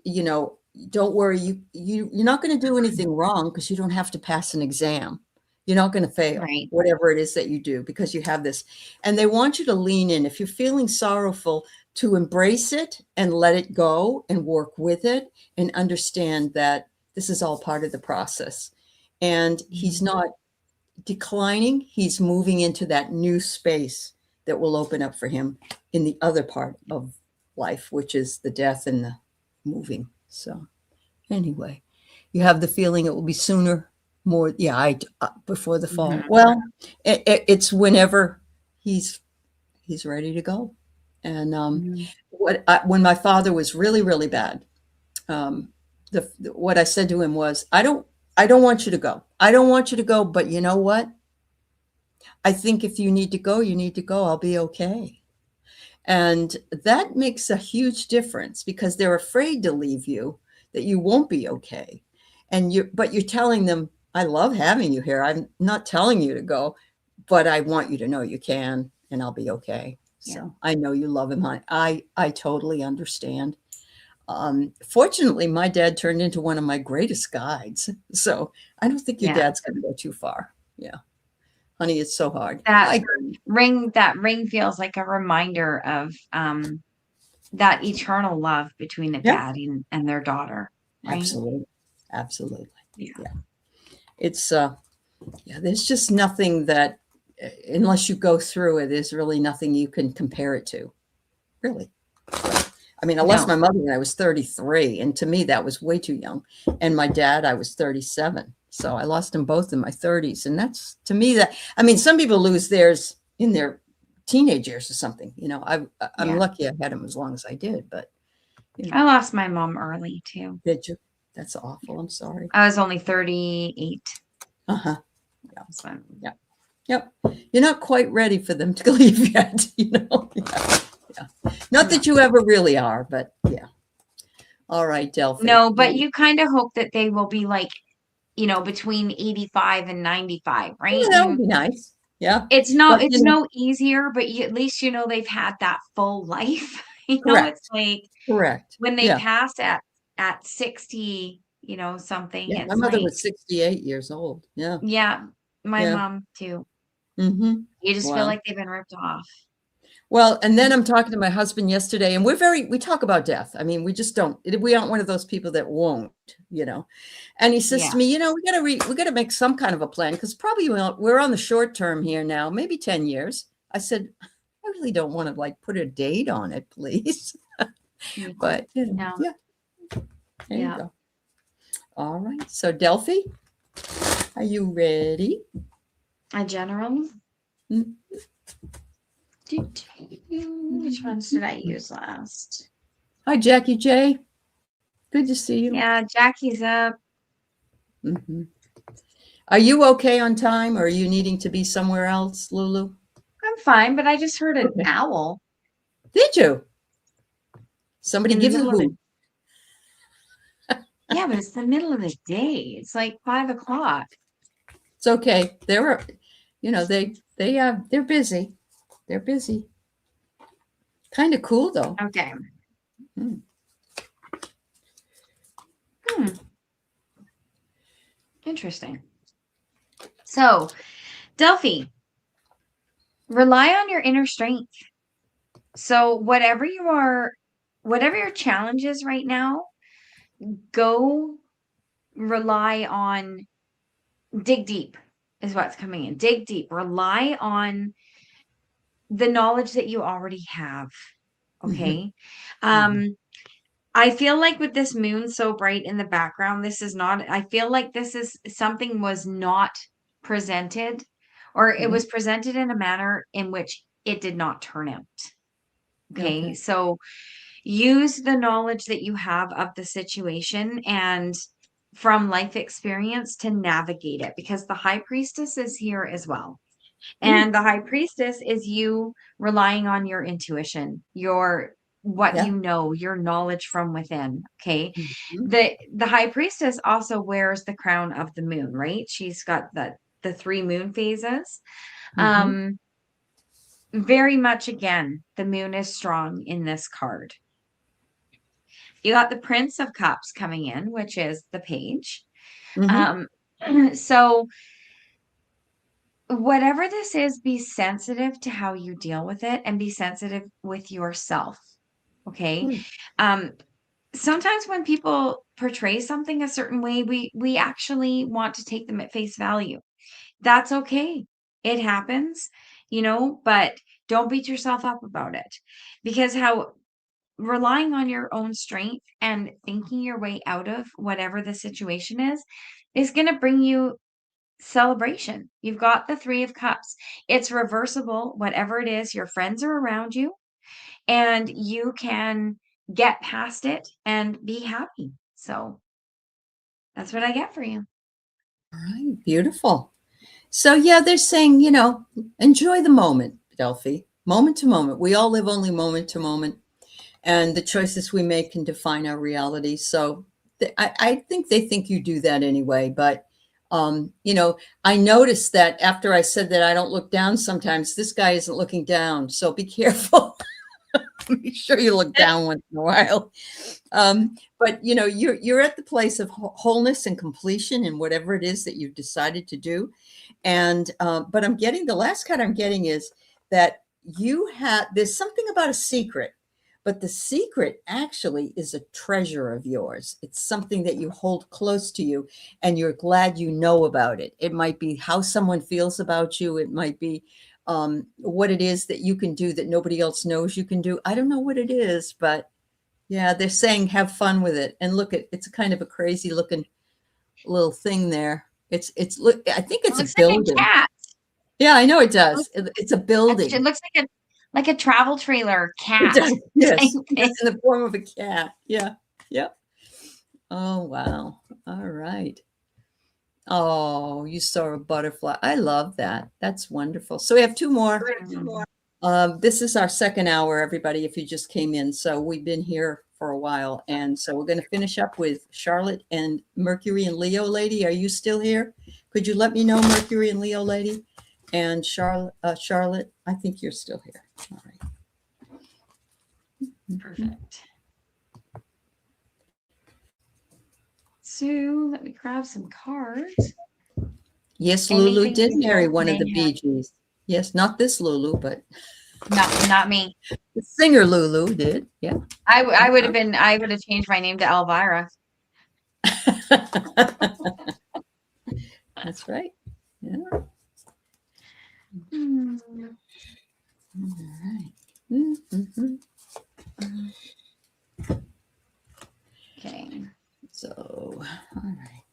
don't worry, you're not going to do anything wrong because you don't have to pass an exam. You're not going to fail, whatever it is that you do, because you have this. And they want you to lean in. If you're feeling sorrowful, to embrace it and let it go and work with it and understand that this is all part of the process. And he's not declining. He's moving into that new space that will open up for him in the other part of life, which is the death and the moving. So anyway, you have the feeling it will be sooner, more, yeah, before the fall. Mhm. Well, it's whenever he's ready to go. And Mhm. when my father was really, really bad, um, what I said to him was, I don't want you to go. I don't want you to go, but you know what? I think if you need to go, you need to go. I'll be okay. And that makes a huge difference because they're afraid to leave you, that you won't be okay. But you're telling them, I love having you here. I'm not telling you to go, but I want you to know you can and I'll be okay. Yeah. So I know you love him. I totally understand. Fortunately, my dad turned into one of my greatest guides. So I don't think your Yeah. dad's going to go too far. Yeah. Honey, it's so hard. That ring feels like a reminder of, that eternal love between the Yeah, dad and their daughter, right? absolutely. Absolutely. Yeah. Yeah. It's, yeah, there's just nothing that, unless you go through it, there's really nothing you can compare it to, really. I mean, I lost No. my mother when I was 33, and to me, that was way too young. And my dad, I was 37. So I lost them both in my 30s. And that's, to me, that, I mean, some people lose theirs in their teenage years or something. You know, I'm Yeah. lucky I had them as long as I did, but, you know, I lost my mom early too. did you? That's awful. I'm sorry. I was only 38. Uh-huh. So, Yeah. Yep. You're not quite ready for them to leave yet, you know? Yeah. Yeah. Not that you ever really are, but yeah. All right, Delphi. no, but you kind of hope that they will be like, between 85 and 95, right? Yeah, that would be nice. Yeah. It's But, it's no easier, but at least they've had that full life. It's correct. like Correct. when they Yeah. pass at 60, something, Yeah. My it's mother like, was 68 years old. Yeah. yeah, my Yeah. mom too. Mm-hmm. You just feel Wow. like they've been ripped off. Well, and then I'm talking to my husband yesterday, and we talk about death. I mean, we just don't, we aren't one of those people that won't, you know. And he says Yeah. to me, we got to make some kind of a plan because probably we're on the short term here now, maybe 10 years. I said, I really don't want to like put a date on it, please. But, No. yeah, there you Yeah. go. All right. So, Delphi, are you ready? A general? Mm. Which ones did I use last? Hi, Jackie J. Good to see you. Yeah, Jackie's up. Mm-hmm. Are you okay on time, or are you needing to be somewhere else, Lulu? I'm fine, but I just heard an Okay. owl Did you? Somebody in the gives a middle of hoot. Yeah, but it's the middle of the day. It's like 5 o'clock. It's okay. They're busy. They're busy. Kind of cool though. Okay. Hmm. Interesting. So, Delphi, rely on your inner strength. So, whatever your challenge is right now, go rely on, dig deep is what's coming in. Dig deep. Rely on the knowledge that you already have. Okay. Mhm. I feel like with this moon so bright in the background, I feel like something was not presented, or it Mhm. was presented in a manner in which it did not turn out. Okay. Okay. So use the knowledge that you have of the situation and from life experience to navigate it, because the high priestess is here as well. Mm. And the high priestess is you relying on your intuition, what Yeah. your knowledge from within. Okay. Mhm. The high priestess also wears the crown of the moon, right? She's got the three moon phases. Mhm. Very much again, the moon is strong in this card. You got the Prince of Cups coming in, which is the page. Mhm. So whatever this is, be sensitive to how you deal with it and be sensitive with yourself. Okay. Mm. Um, Sometimes when people portray something a certain way, we actually want to take them at face value. That's okay. It happens, but don't beat yourself up about it, because relying on your own strength and thinking your way out of whatever the situation is going to bring you celebration. You've got the 3 of Cups. It's reversible, whatever it is. Your friends are around you and you can get past it and be happy. So that's what I get for you. All right, beautiful. So yeah, they're saying, enjoy the moment, Delphi, moment to moment. We all live only moment to moment, and the choices we make can define our reality. So I think they think you do that anyway. But, I noticed that after I said that I don't look down sometimes, this guy isn't looking down. So be careful. Make sure you look down once in a while. But you're at the place of wholeness and completion in whatever it is that you've decided to do. And but I'm getting, the last card I'm getting is that there's something about a secret, but the secret actually is a treasure of yours. It's something that you hold close to you and you're glad you know about it. It might be how someone feels about you. It might be what it is that you can do that nobody else knows you can do. I don't know what it is, but yeah, they're saying have fun with it. And look, it's kind of a crazy looking little thing there. Look, I think it's a building. Like a cat. Yeah, I know it does. It's a building. It looks like a travel trailer cat. Yes, it's in the form of a cat. Yeah, yep. Oh wow. All right. Oh, you saw a butterfly. I love that. That's wonderful. So we have 2 more. This is our second hour, everybody, if you just came in. So we've been here for a while. And so we're going to finish up with Charlotte and Mercury and Leo lady. Are you still here? Could you let me know, Mercury and Leo lady? And Charlotte, I think you're still here. All right. Perfect. So let me grab some cards. Yes, Lulu did marry one of the Bee Gees. Yes, not this Lulu, but not me. The singer Lulu did. Yeah. I would have changed my name to Elvira. That's right. Yeah. All right. Mm-hmm. Okay. So, all right.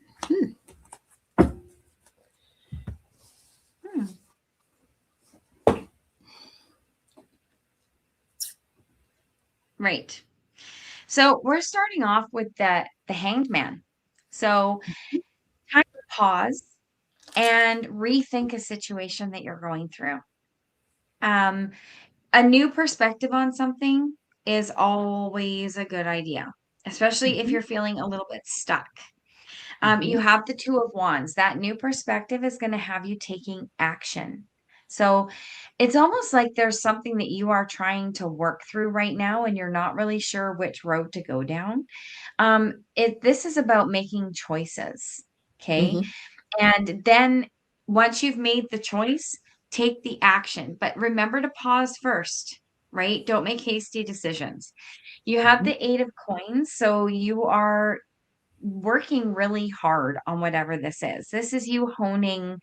Right. So we're starting off with the Hanged Man. So time to pause and rethink a situation that you're going through. A new perspective on something is always a good idea, especially if you're feeling a little bit stuck. You have the 2 of Wands. That new perspective is going to have you taking action. So it's almost like there's something that you are trying to work through right now and you're not really sure which road to go down. This is about making choices. Okay. And then once you've made the choice, take the action. But remember to pause first, right? Don't make hasty decisions. You have the 8 of Coins. So you are working really hard on whatever this is. This is you honing,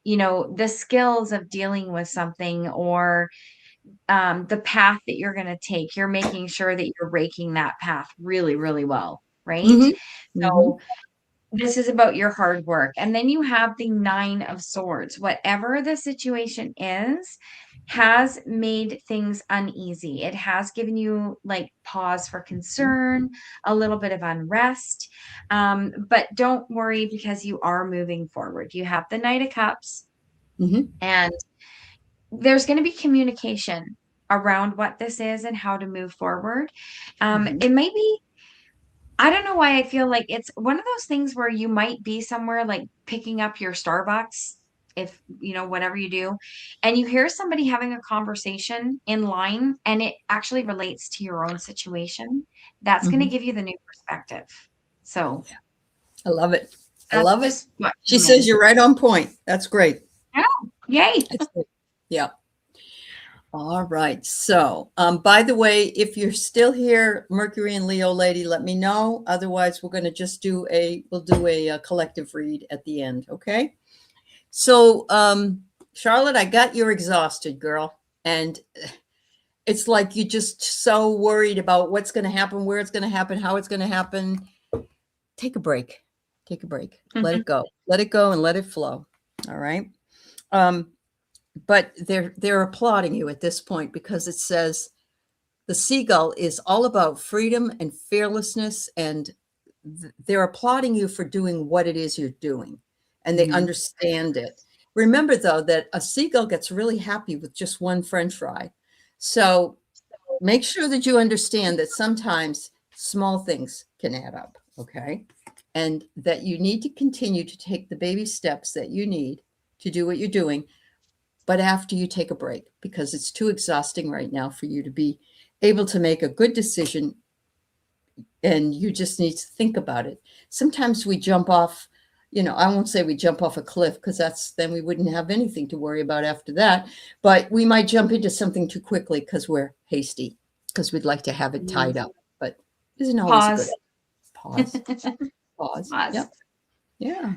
the skills of dealing with something or the path that you're going to take. You're making sure that you're raking that path really, really well, right? So this is about your hard work. And then you have the 9 of Swords. Whatever the situation is, has made things uneasy. It has given you like pause for concern, a little bit of unrest. But don't worry because you are moving forward. You have the Knight of Cups, and there's going to be communication around what this is and how to move forward. It may be, I don't know why I feel like it's one of those things where you might be somewhere like picking up your Starbucks, if whatever you do, and you hear somebody having a conversation in line and it actually relates to your own situation. That's going to give you the new perspective. So I love it. I love it. What She says you're right on point. That's great. Oh, yay. Yeah. All right. So, by the way, if you're still here, Mercury and Leo lady, let me know. Otherwise, we're going to just we'll do a collective read at the end. Okay. So, Charlotte, I got you're exhausted, girl. And it's like you're just so worried about what's going to happen, where it's going to happen, how it's going to happen. Take a break. Take a break. Let it go. Let it go and let it flow. All right. But they're applauding you at this point because it says the seagull is all about freedom and fearlessness, and they're applauding you for doing what it is you're doing, and they understand it. Remember, though, that a seagull gets really happy with just one French fry. So make sure that you understand that sometimes small things can add up, okay? And that you need to continue to take the baby steps that you need to do what you're doing, but after you take a break, because it's too exhausting right now for you to be able to make a good decision, and you just need to think about it. Sometimes we jump off, I won't say we jump off a cliff, because then we wouldn't have anything to worry about after that, but we might jump into something too quickly because we're hasty, because we'd like to have it tied up, but isn't always a good pause. Pause. Yep. Yeah.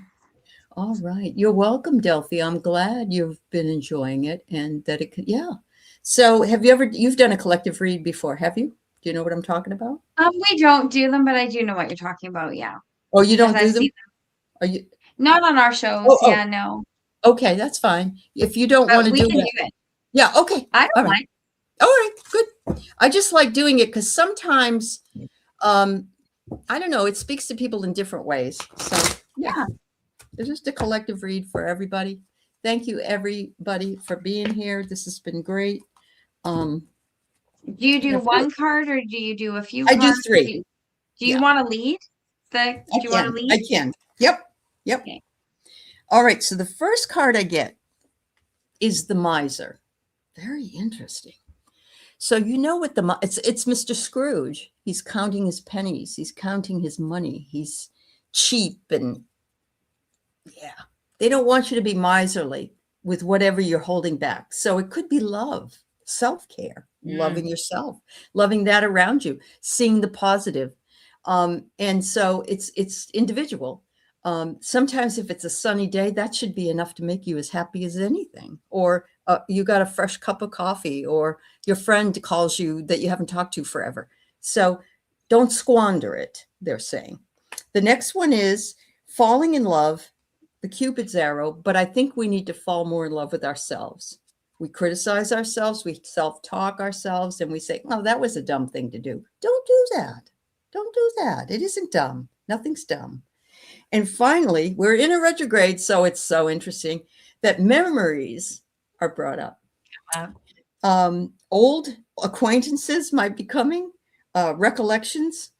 All right. You're welcome, Delphi. I'm glad you've been enjoying it, and that it could, yeah. So you've done a collective read before, have you? Do you know what I'm talking about? We don't do them, but I do know what you're talking about. Yeah. Oh, you don't do them? Are you not on our shows? Yeah, no. Okay, that's fine. If you don't want to do it. Yeah, okay. I don't mind. All right, good. I just like doing it because sometimes, I don't know, it speaks to people in different ways. So yeah, it's just a collective read for everybody. Thank you, everybody, for being here. This has been great. Do you do one card or do you do a few cards? I do 3. Do you want to lead? Do you want to lead? I can. Yep. Okay. All right. So the first card I get is the miser. Very interesting. So you know what it's Mr. Scrooge. He's counting his pennies. He's counting his money. He's cheap, and they don't want you to be miserly with whatever you're holding back. So it could be love, self-care, loving yourself, loving that around you, seeing the positive. And so it's individual. Sometimes if it's a sunny day, that should be enough to make you as happy as anything. Or you got a fresh cup of coffee, or your friend calls you that you haven't talked to forever. So don't squander it, they're saying. The next one is falling in love, the Cupid's arrow, but I think we need to fall more in love with ourselves. We criticize ourselves, we self-talk ourselves, and we say, oh, that was a dumb thing to do. Don't do that. Don't do that. It isn't dumb. Nothing's dumb. And finally, we're in a retrograde, so it's so interesting that memories are brought up. Old acquaintances might be coming, recollections.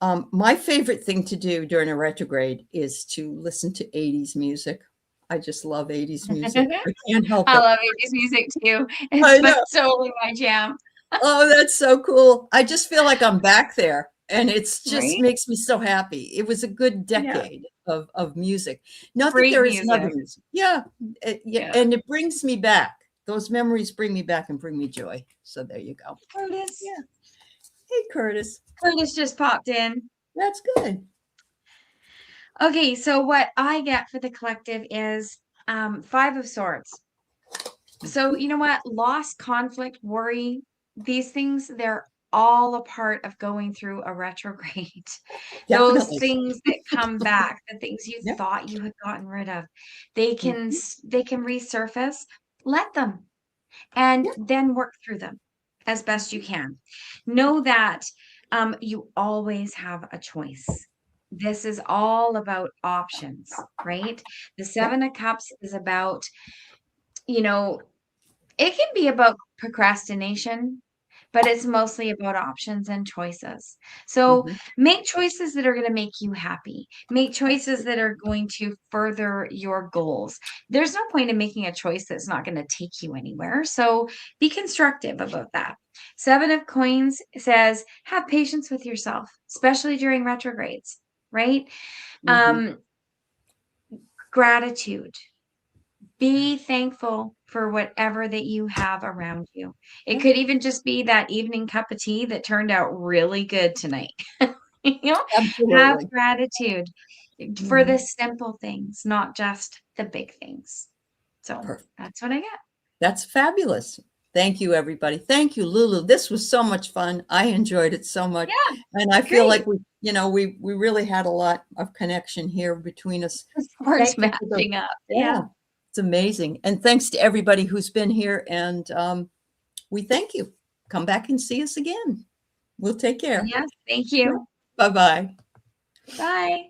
My favorite thing to do during a retrograde is to listen to 80s music. I just love 80s music. I can't help it. I love 80s music too. It's totally my jam. Oh, that's so cool. I just feel like I'm back there, and it's just makes me so happy. It was a good decade of music. Not Great that there is another music. Yeah. And it brings me back. Those memories bring me back and bring me joy. So there you go. Curtis. Yeah. Hey, Curtis. Curtis just popped in. That's good. Okay, so what I get for the collective is 5 of Swords. So you know what? Loss, conflict, worry, these things, they're all a part of going through a retrograde. Those things that come back, the things you thought you had gotten rid of, they can resurface. Let them, and then work through them as best you can. Know that you always have a choice. This is all about options, right? The 7 of Cups is about, it can be about procrastination, but it's mostly about options and choices. So make choices that are going to make you happy. Make choices that are going to further your goals. There's no point in making a choice that's not going to take you anywhere. So be constructive about that. 7 of Coins says, have patience with yourself, especially during retrogrades, right? Gratitude. Be thankful for whatever that you have around you. It could even just be that evening cup of tea that turned out really good tonight. Have gratitude for the simple things, not just the big things. So that's what I get. That's fabulous. Thank you, everybody. Thank you, Lulu. This was so much fun. I enjoyed it so much. Yeah, And I feel great. like we really had a lot of connection here between us. Stars Thank you for matching up. yeah, Yeah. it's amazing. And thanks to everybody who's been here. And we thank you. Come back and see us again. We'll take care. Yes, thank you. Bye-bye. Bye.